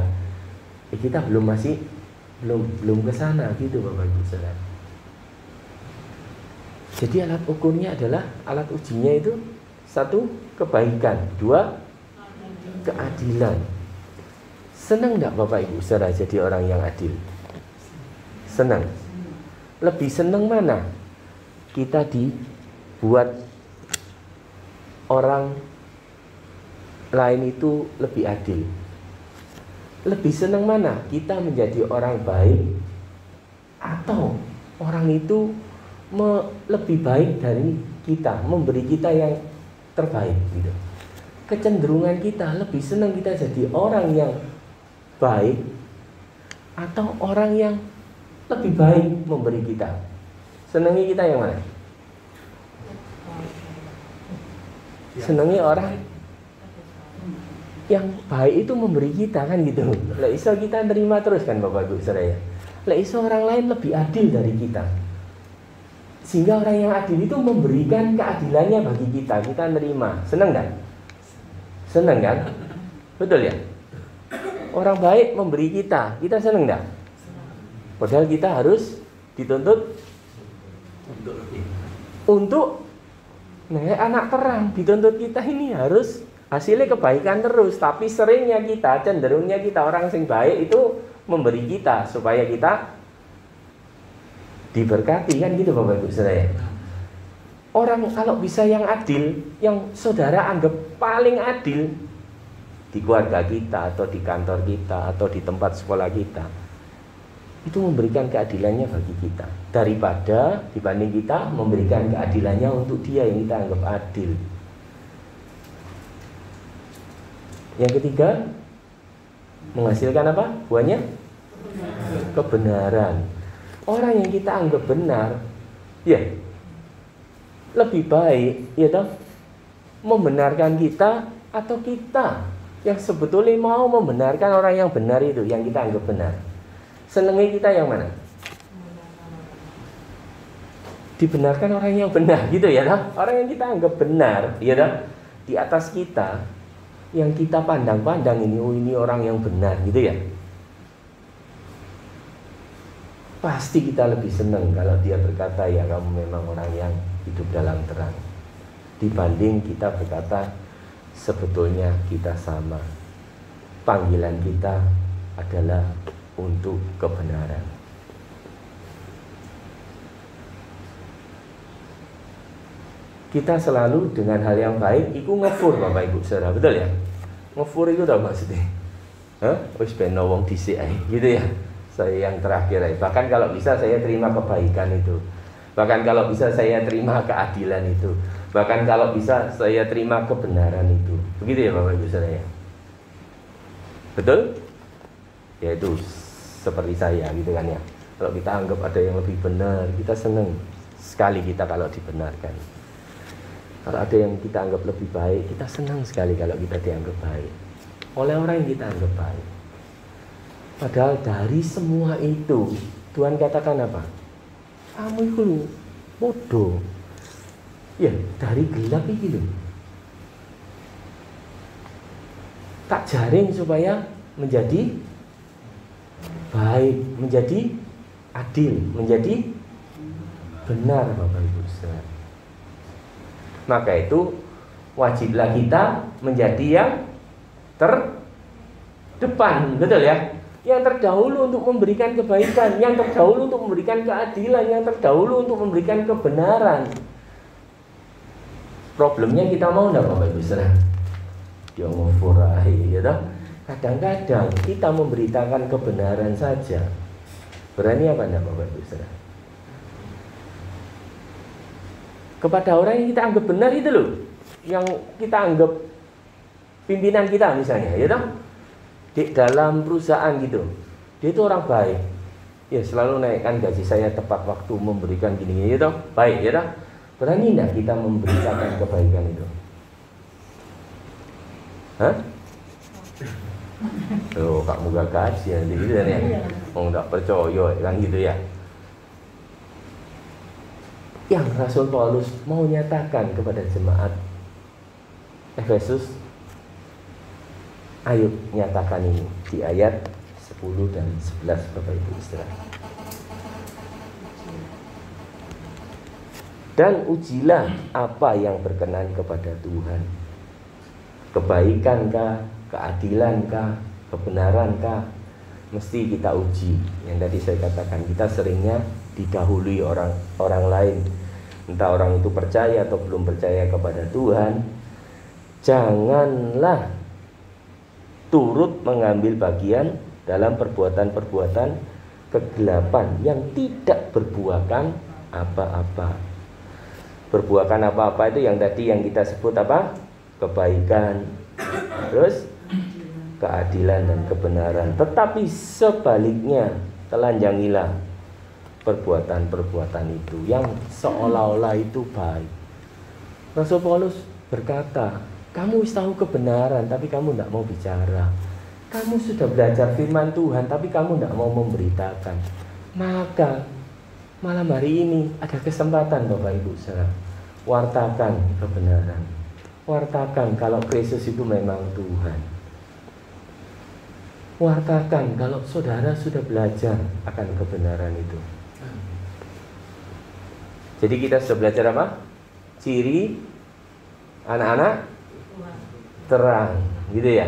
kita belum ke sana gitu, Bapak Ibu Saudara. Jadi alat ukurnya adalah, alat ujinya itu satu, kebaikan, dua, keadilan. Senang enggak Bapak Ibu Saudara jadi orang yang adil? Senang. Lebih senang mana? Kita dibuat orang lain itu lebih adil. Lebih senang mana? Kita menjadi orang baik atau orang itu lebih baik dari kita, memberi kita yang terbaik gitu. Kecenderungan kita lebih senang kita jadi orang yang baik atau orang yang lebih baik memberi kita. Senangnya kita yang mana? Senangnya orang yang baik itu memberi kita kan gitu. Lah iso kita terima terus kan Bapak Ibu Saudara ya. Lah iso orang lain lebih adil dari kita. Sehingga orang yang adil itu memberikan keadilannya bagi kita. Kita nerima. Senang nggak? Senang kan? Betul ya? Orang baik memberi kita senang nggak? Padahal kita harus dituntut untuk anak terang. Dituntut kita ini harus hasilnya kebaikan terus. Tapi seringnya kita, cenderungnya kita orang sing baik itu memberi kita supaya kita diberkati, kan gitu Bapak Ibu saudara. Orang kalau bisa yang adil, yang saudara anggap paling adil di keluarga kita atau di kantor kita atau di tempat sekolah kita, itu memberikan keadilannya bagi kita daripada dibanding kita memberikan keadilannya untuk dia yang kita anggap adil. Yang ketiga, menghasilkan apa? Buahnya kebenaran. Orang yang kita anggap benar, ya lebih baik, ya toh, membenarkan kita atau kita yang sebetulnya mau membenarkan orang yang benar itu, yang kita anggap benar. Senengnya kita yang mana? Dibenarkan orang yang benar, gitu ya toh? Orang yang kita anggap benar, ya toh, di atas kita, yang kita pandang-pandang ini, oh ini orang yang benar, gitu ya. Pasti kita lebih senang kalau dia berkata, ya kamu memang orang yang hidup dalam terang, dibanding kita berkata, sebetulnya kita sama. Panggilan kita adalah untuk kebenaran. Kita selalu dengan hal yang baik itu ngefur Bapak Ibu saudara, betul ya? Ngefur itu apa maksudnya? Wis ben wong dhisik ae, gitu ya. Saya yang terakhir aja. Bahkan kalau bisa saya terima kebaikan itu. Bahkan kalau bisa saya terima keadilan itu. Bahkan kalau bisa saya terima kebenaran itu. Begitu ya Bapak Ibu saudara. Betul? Ya itu seperti saya gitu kan ya. Kalau kita anggap ada yang lebih benar, kita senang sekali kita kalau dibenarkan. Kalau ada yang kita anggap lebih baik, kita senang sekali kalau kita dianggap baik oleh orang yang kita anggap baik. Padahal dari semua itu Tuhan katakan apa? Kamu itu bodoh. Ya, dari gelap itu tak jaring supaya menjadi baik, menjadi adil, menjadi benar Bapak Ibu saudara. Maka itu wajiblah kita menjadi yang terdepan, betul ya? Yang terdahulu untuk memberikan kebaikan, yang terdahulu untuk memberikan keadilan, yang terdahulu untuk memberikan kebenaran. Problemnya kita mau enggak Bapak Ibu saudara? Dia ngofurahi, ya toh? Kadang-kadang kita memberitakan kebenaran saja. Berani apa enggak Bapak Ibu saudara? Kepada orang yang kita anggap benar itu loh, yang kita anggap pimpinan kita misalnya, ya toh? Di dalam perusahaan gitu, dia itu orang baik, ya selalu naikkan gaji saya tepat waktu, memberikan gini, ya toh, baik, ya toh. Berani enggak kita memberitakan kebaikan itu? Hah? Loh, kamu gak gaji ya, gitu ya? Oh, enggak percaya kan gitu ya? Yang Rasul Paulus mau nyatakan kepada jemaat Efesus, ayo nyatakan ini di ayat 10 dan 11 Bapak Ibu saudara. Dan ujilah apa yang berkenan kepada Tuhan. Kebaikankah, keadilankah, kebenarankah, mesti kita uji. Yang tadi saya katakan, kita seringnya didahului orang lain. Entah orang itu percaya atau belum percaya kepada Tuhan. Janganlah turut mengambil bagian dalam perbuatan-perbuatan kegelapan yang tidak berbuahkan apa-apa. Berbuahkan apa-apa itu yang tadi yang kita sebut apa? Kebaikan, terus keadilan dan kebenaran. Tetapi sebaliknya, telanjangilah perbuatan-perbuatan itu yang seolah-olah itu baik. Rasul Paulus berkata, kamu tahu kebenaran tapi kamu tidak mau bicara. Kamu sudah belajar firman Tuhan tapi kamu tidak mau memberitakan. Maka malam hari ini ada kesempatan Bapak Ibu Saudara, wartakan kebenaran. Wartakan kalau Kristus itu memang Tuhan. Wartakan kalau saudara sudah belajar akan kebenaran itu. Jadi kita sudah belajar apa? Ciri anak-anak terang, gitu ya.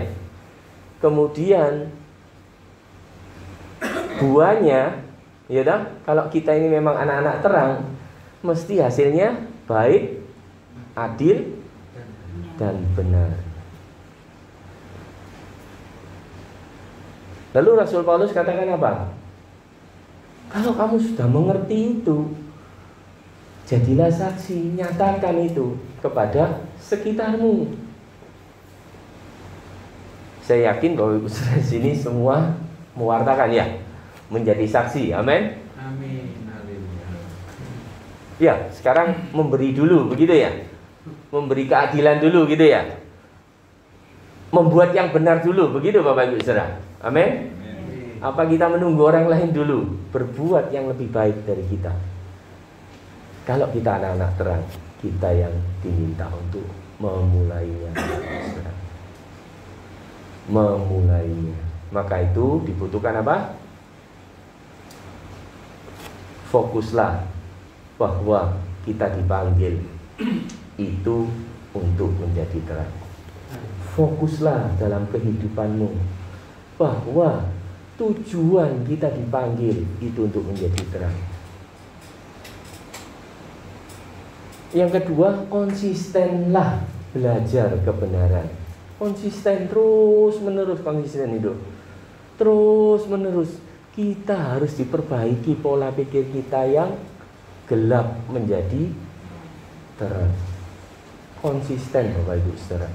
Kemudian buahnya, ya dah, kalau kita ini memang anak-anak terang, mesti hasilnya baik, adil, dan benar. Lalu Rasul Paulus katakan apa? Kalau kamu sudah mengerti itu, jadilah saksi, nyatakan itu kepada sekitarmu. Saya yakin bahwa Ibu Saudara sini semua mewartakan ya, menjadi saksi. Amin. Amin. Ya, sekarang memberi dulu, begitu ya. Memberi keadilan dulu, gitu ya. Membuat yang benar dulu, begitu Bapak Ibu Saudara. Amin. Apa kita menunggu orang lain dulu berbuat yang lebih baik dari kita? Kalau kita anak-anak terang, kita yang diminta untuk memulainya. Memulainya. Maka itu dibutuhkan apa? Fokuslah bahwa kita dipanggil itu untuk menjadi terang. Fokuslah dalam kehidupanmu bahwa tujuan kita dipanggil itu untuk menjadi terang. Yang kedua, konsistenlah belajar kebenaran. Konsisten, terus menerus konsisten hidup. Terus menerus kita harus diperbaiki pola pikir kita yang gelap menjadi terang. Konsisten Bapak Ibu Saudara.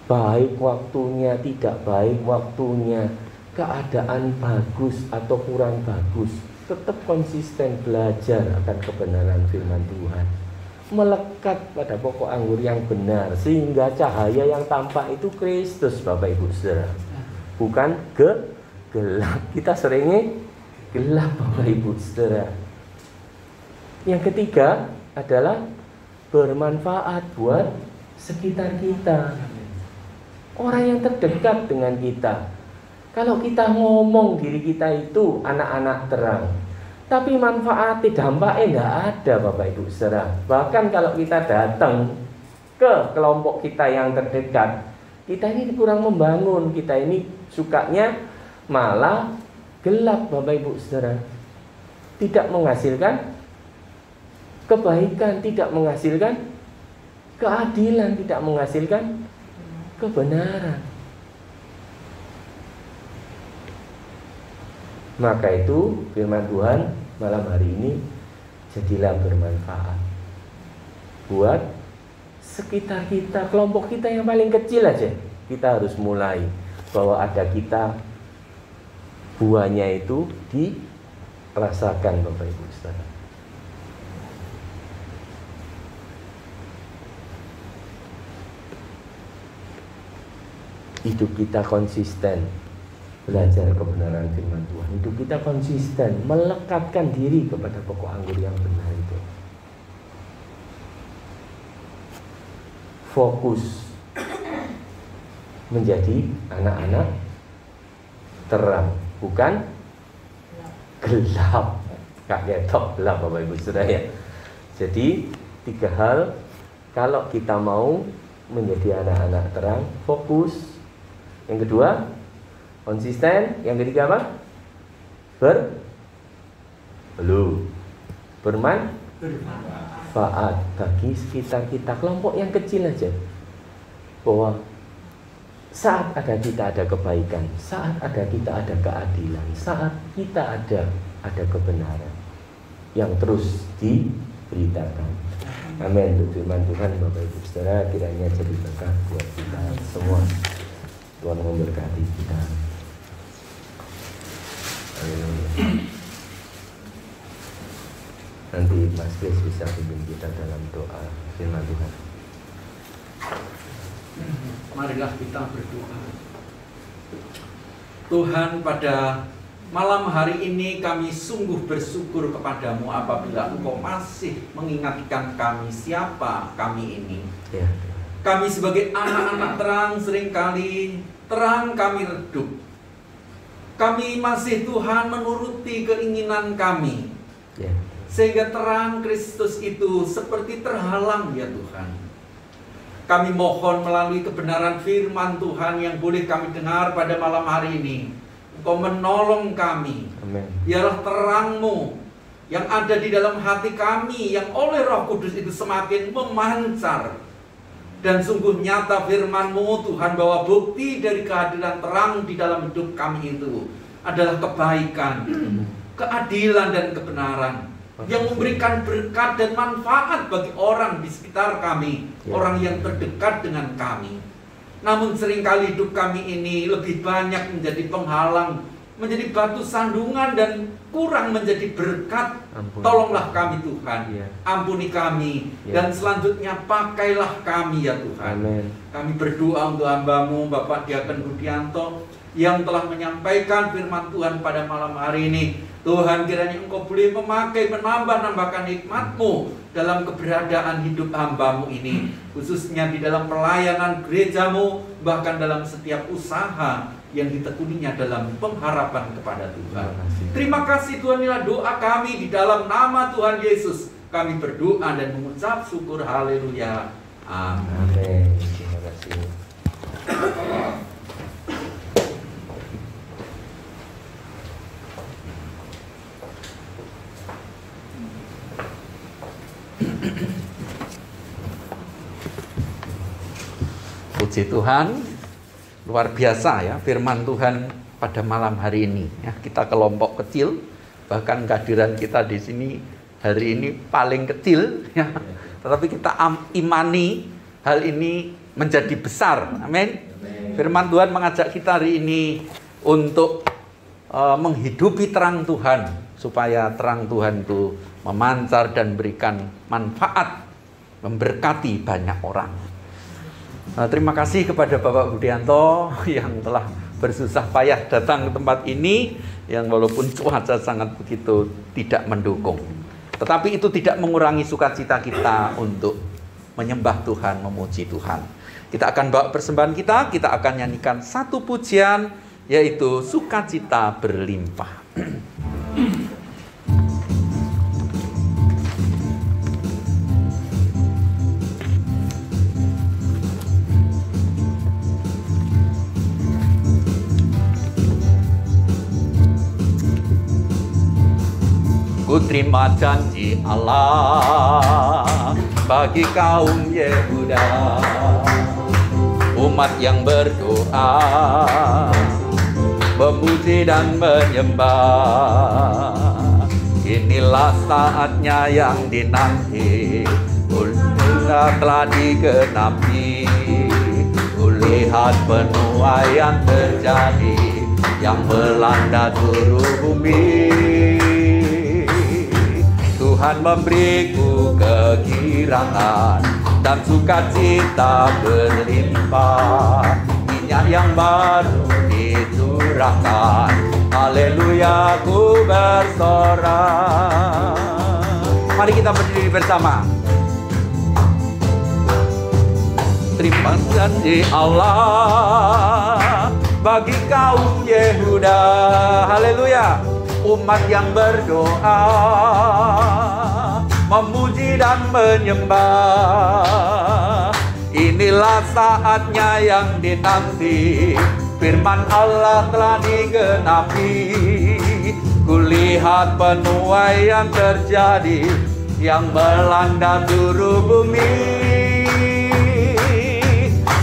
Baik waktunya, tidak baik waktunya, keadaan bagus atau kurang bagus, tetap konsisten belajar akan kebenaran firman Tuhan. Melekat pada pokok anggur yang benar, sehingga cahaya yang tampak itu Kristus Bapak Ibu Saudara. Bukan gelap. Kita seringnya gelap Bapak Ibu Saudara. Yang ketiga adalah bermanfaat buat sekitar kita, orang yang terdekat dengan kita. Kalau kita ngomong diri kita itu anak-anak terang, tapi manfaatnya, dampaknya tidak ada Bapak Ibu Saudara. Bahkan kalau kita datang ke kelompok kita yang terdekat, kita ini kurang membangun, kita ini sukanya malah gelap Bapak Ibu Saudara. Tidak menghasilkan kebaikan, tidak menghasilkan keadilan, tidak menghasilkan kebenaran. Maka itu firman Tuhan malam hari ini, jadilah bermanfaat buat sekitar kita, kelompok kita yang paling kecil aja. Kita harus mulai bahwa ada kita, buahnya itu dirasakan Bapak Ibu Saudara. Hidup kita konsisten belajar kebenaran firman Tuhan. Hidup kita konsisten melekatkan diri kepada pokok anggur yang benar itu. Fokus menjadi anak-anak terang, bukan gelap. Kakek tok gelap Bapak Ibu Saudara ya. Jadi 3 hal kalau kita mau menjadi anak-anak terang, fokus. Yang kedua, konsisten. Yang ketiga apa? Bermanfaat bagi sekitar kita, kelompok yang kecil aja. Bahwa saat ada kita ada kebaikan, saat ada kita ada keadilan, saat kita ada kebenaran yang terus diberitakan. Amin. Untuk firman Tuhan Bapak Ibu Saudara, kiranya jadi berkah buat kita semua. Tuhan memberkati kita. Nanti Mas Kris bisa pimpin kita dalam doa firman Tuhan. Marilah kita berdoa. Tuhan, pada Malam hari ini kami sungguh bersyukur kepadamu apabila Engkau masih mengingatkan kami siapa kami ini. Ya. Kami sebagai anak-anak terang seringkali terang kami redup. Kami masih Tuhan menuruti keinginan kami. Ya. Sehingga terang Kristus itu seperti terhalang ya Tuhan. Kami mohon melalui kebenaran firman Tuhan yang boleh kami dengar pada malam hari ini, Engkau menolong kami. Amin. Biarlah terang-Mu yang ada di dalam hati kami, yang oleh Roh Kudus itu semakin memancar. Dan sungguh nyata firman-Mu Tuhan, bahwa bukti dari kehadiran terang di dalam hidup kami itu adalah kebaikan, keadilan dan kebenaran, yang memberikan berkat dan manfaat bagi orang di sekitar kami, orang yang terdekat dengan kami. Namun seringkali hidup kami ini lebih banyak menjadi penghalang, menjadi batu sandungan, dan kurang menjadi berkat. Tolonglah kami Tuhan, ampuni kami, dan selanjutnya pakailah kami ya Tuhan. Amen. Kami berdoa untuk hamba-Mu Bapak Diaken Budianto yang telah menyampaikan firman Tuhan pada malam hari ini. Tuhan, kiranya Engkau boleh memakai, menambah-nambahkan hikmat-Mu dalam keberadaan hidup hamba-Mu ini, khususnya di dalam pelayanan gereja-Mu, bahkan dalam setiap usaha yang ditekuninya dalam pengharapan kepada Tuhan. Terima kasih Tuhan, inilah doa kami di dalam nama Tuhan Yesus. Kami berdoa dan mengucap syukur, haleluya. Amin. Terima kasih. Puji Tuhan, luar biasa ya firman Tuhan pada malam hari ini ya. Kita kelompok kecil, bahkan kehadiran kita di sini hari ini paling kecil ya. Tetapi kita imani hal ini menjadi besar. Amin. Firman Tuhan mengajak kita hari ini untuk menghidupi terang Tuhan, supaya terang Tuhan itu memancar dan berikan manfaat, memberkati banyak orang. Terima kasih kepada Bapak Budianto yang telah bersusah payah datang ke tempat ini, yang walaupun cuaca sangat begitu tidak mendukung, tetapi itu tidak mengurangi sukacita kita untuk menyembah Tuhan, memuji Tuhan. Kita akan bawa persembahan kita akan nyanyikan satu pujian, yaitu Sukacita Berlimpah. Ku terima janji Allah bagi kaum Yehuda, umat yang berdoa, memuji dan menyembah. Inilah saatnya yang dinanti, usia telah digenapi. Kulihat penuaian terjadi, yang melanda seluruh bumi. Tuhan memberiku kegirangan dan sukacita berlimpah. Minyak yang baru dicurahkan, haleluya ku bersorak. Mari kita berdiri bersama. Terima janji Allah bagi kaum Yehuda, haleluya. Umat yang berdoa, memuji dan menyembah. Inilah saatnya yang dinanti, firman Allah telah digenapi. Kulihat penuaian terjadi, yang melanda seluruh bumi.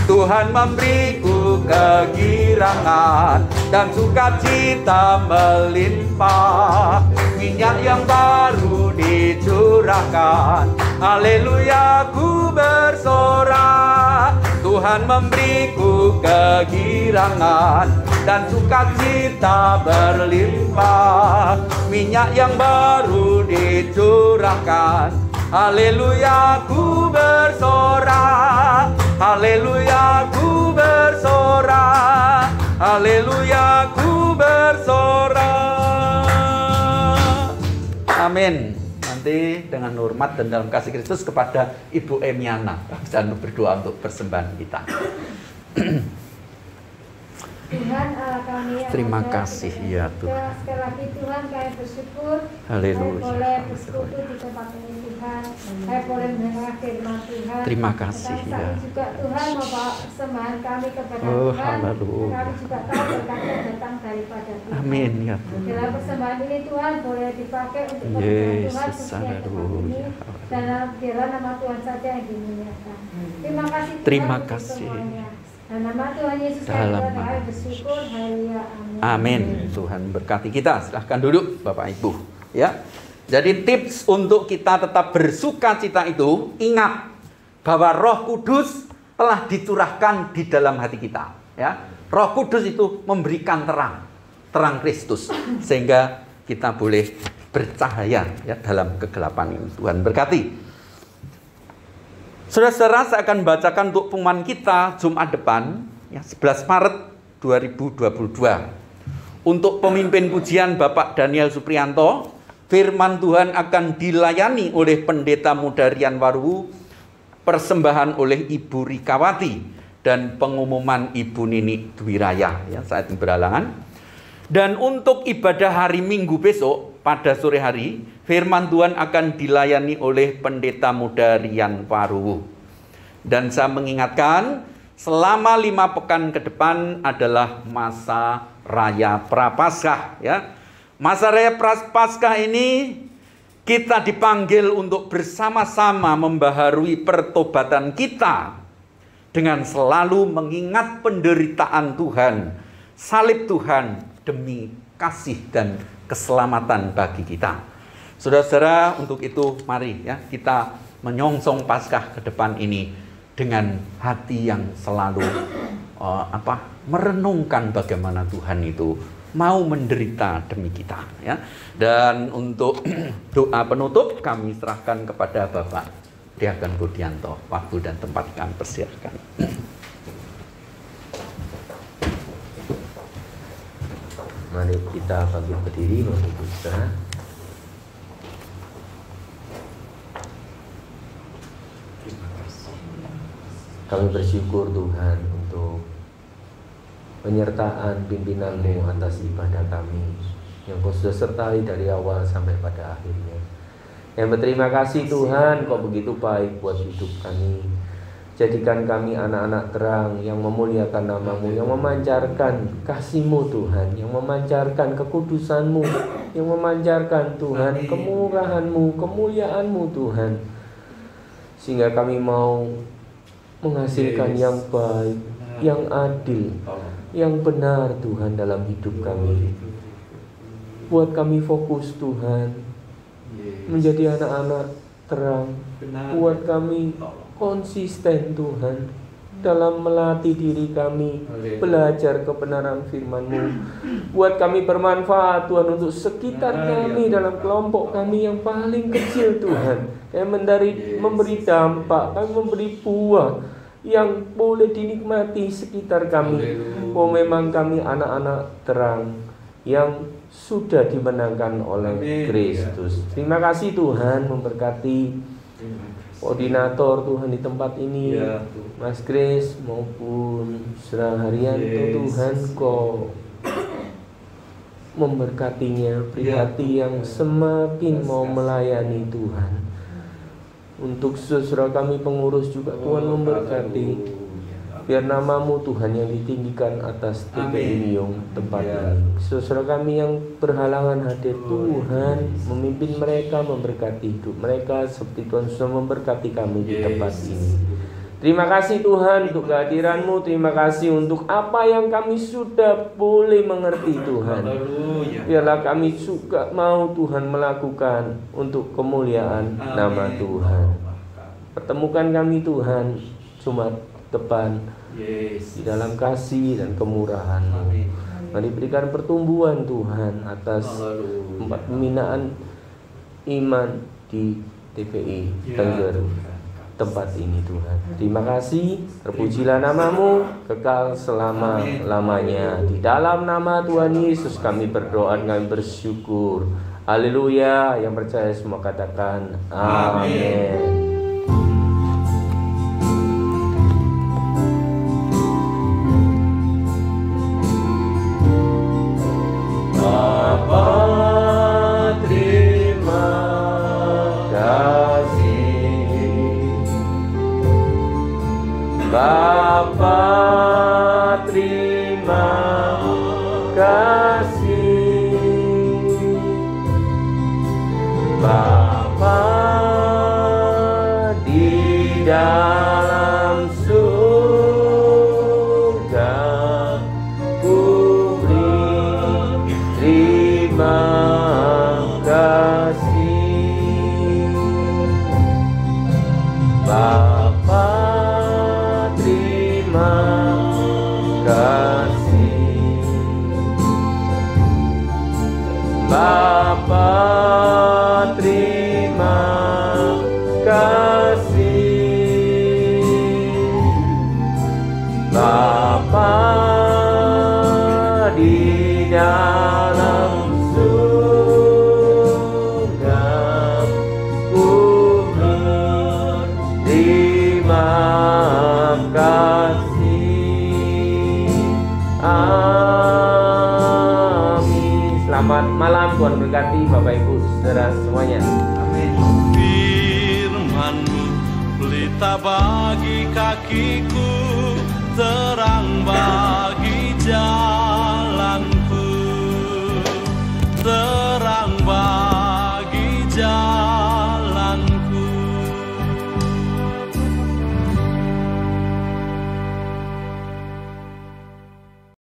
Tuhan memberiku kegirangan dan sukacita melimpah. Minyak yang baru dicurahkan, haleluya ku bersorak. Tuhan memberiku kegirangan dan sukacita berlimpah. Minyak yang baru dicurahkan, haleluya ku bersorak. Haleluya ku bersorak, haleluya ku bersorak. Amin. Nanti dengan hormat dan dalam kasih Kristus kepada Ibu Emiana, dan berdoa untuk persembahan kita. Tuhan Allah kami yang Terima ada, kasih ya Tuhan. Sekali lagi Tuhan kami bersyukur. Haleluya. Kami boleh bersekutu di tempat ini Tuhan. Kami boleh mendengar firman Tuhan. Terima kasih Dan ya. kami juga Tuhan membawa persembahan kami kepada Oh, Tuhan. haleluya. Kami juga tahu berkatnya datang daripada Tuhan. Amin ya Tuhan. Dalam persembahan ini Tuhan boleh dipakai untuk kepentingan Tuhan Yesus, khususnya tempat ini. haleluya. Dan biarlah nama Tuhan saja yang dimuliakan. Terima kasih Tuhan Terima untuk kasih. semuanya. Dan nama Tuhan Yesus Dalam kami nama bersyukur. Haleluya. Amin. Amin. Tuhan berkati kita. Silahkan duduk Bapak Ibu. Ya. Jadi tips untuk kita tetap bersuka cita itu, ingat bahwa Roh Kudus telah dicurahkan di dalam hati kita. Ya. Roh Kudus itu memberikan terang Kristus, sehingga kita boleh bercahaya ya dalam kegelapan ini. Tuhan berkati. Saudara-saudara, saya akan bacakan untuk pengumuman kita Jumat depan, ya, 11 Maret 2022. Untuk pemimpin pujian Bapak Daniel Supriyanto, firman Tuhan akan dilayani oleh Pendeta Muda Rian Waru, persembahan oleh Ibu Rikawati, dan pengumuman Ibu Nini Dwiraya. Ya, saat ini berhalangan. Dan untuk ibadah hari Minggu besok, pada sore hari, firman Tuhan akan dilayani oleh Pendeta Muda Rian Waru. Dan saya mengingatkan, selama 5 pekan ke depan adalah masa Raya Prapaskah. Ya. Masa Raya Prapaskah ini kita dipanggil untuk bersama-sama membaharui pertobatan kita dengan selalu mengingat penderitaan Tuhan, salib Tuhan demi kasih dan keselamatan bagi kita. Saudara-saudara, untuk itu mari ya kita menyongsong Paskah ke depan ini dengan hati yang selalu merenungkan bagaimana Tuhan itu mau menderita demi kita ya. Dan untuk doa penutup kami serahkan kepada Bapak Diakon Budianto. Waktu dan tempat kami persiapkan. Mari kita bangkit berdiri, Bapak Ibu Saudara. Kami bersyukur Tuhan untuk penyertaan pimpinan-Mu atas ibadah kami yang Kau sudah sertai dari awal sampai pada akhirnya. Yang berterima kasih Tuhan, Kau begitu baik buat hidup kami. Jadikan kami anak-anak terang yang memuliakan nama-Mu, yang memancarkan kasih-Mu Tuhan, yang memancarkan kekudusan-Mu, yang memancarkan Tuhan kemurahan-Mu, kemuliaan-Mu Tuhan. Sehingga kami mau menghasilkan yang baik, yang adil, yang benar Tuhan dalam hidup kami. Buat kami fokus Tuhan, menjadi anak-anak terang. Buat kami konsisten Tuhan dalam melatih diri kami belajar kebenaran firman-Mu. Buat kami bermanfaat Tuhan untuk sekitar kami, dalam kelompok kami yang paling kecil Tuhan, yang memberi dampak, kami memberi buah yang boleh dinikmati sekitar kami. Oh, memang kami anak-anak terang yang sudah dimenangkan oleh Kristus. Terima kasih Tuhan, memberkati koordinator Tuhan di tempat ini, Mas Kris maupun Saudara Haryanto. Tuhan, Kau memberkatinya, beri hati yang semakin mau melayani Tuhan. Untuk saudara kami pengurus juga Tuhan memberkati. Biar nama-Mu Tuhan yang ditinggikan atas TPI Wiyung tempat ini. Saudara kami yang berhalangan hadir, Tuhan memimpin mereka, memberkati hidup mereka seperti Tuhan sudah memberkati kami di tempat ini. Terima kasih Tuhan untuk kehadiran-Mu. Terima kasih untuk apa yang kami sudah boleh mengerti Tuhan. Biarlah kami juga mau Tuhan melakukan untuk kemuliaan nama Tuhan. Pertemukan kami Tuhan Jumat depan di dalam kasih dan kemurahan-Mu. Mari berikan pertumbuhan Tuhan atas pembinaan iman di TPI Tengger tempat ini Tuhan. Terima kasih, terpujilah nama-Mu kekal selama-lamanya. Di dalam nama Tuhan Yesus kami berdoa, kami bersyukur. Haleluya. Yang percaya semua katakan amin. Bapa, terima kasih. Bapa, terima kasih. Bapa di dalam surga, ku beri terima kasih. Bapa, terima kasih. Bapa, terima kasih. Bapa di dalam surga, ku berterima kasih. Amin. Selamat malam, Tuhan berkati Bapak Ibu Saudara semuanya. Firman-Mu pelita bagi kakiku, terang bagi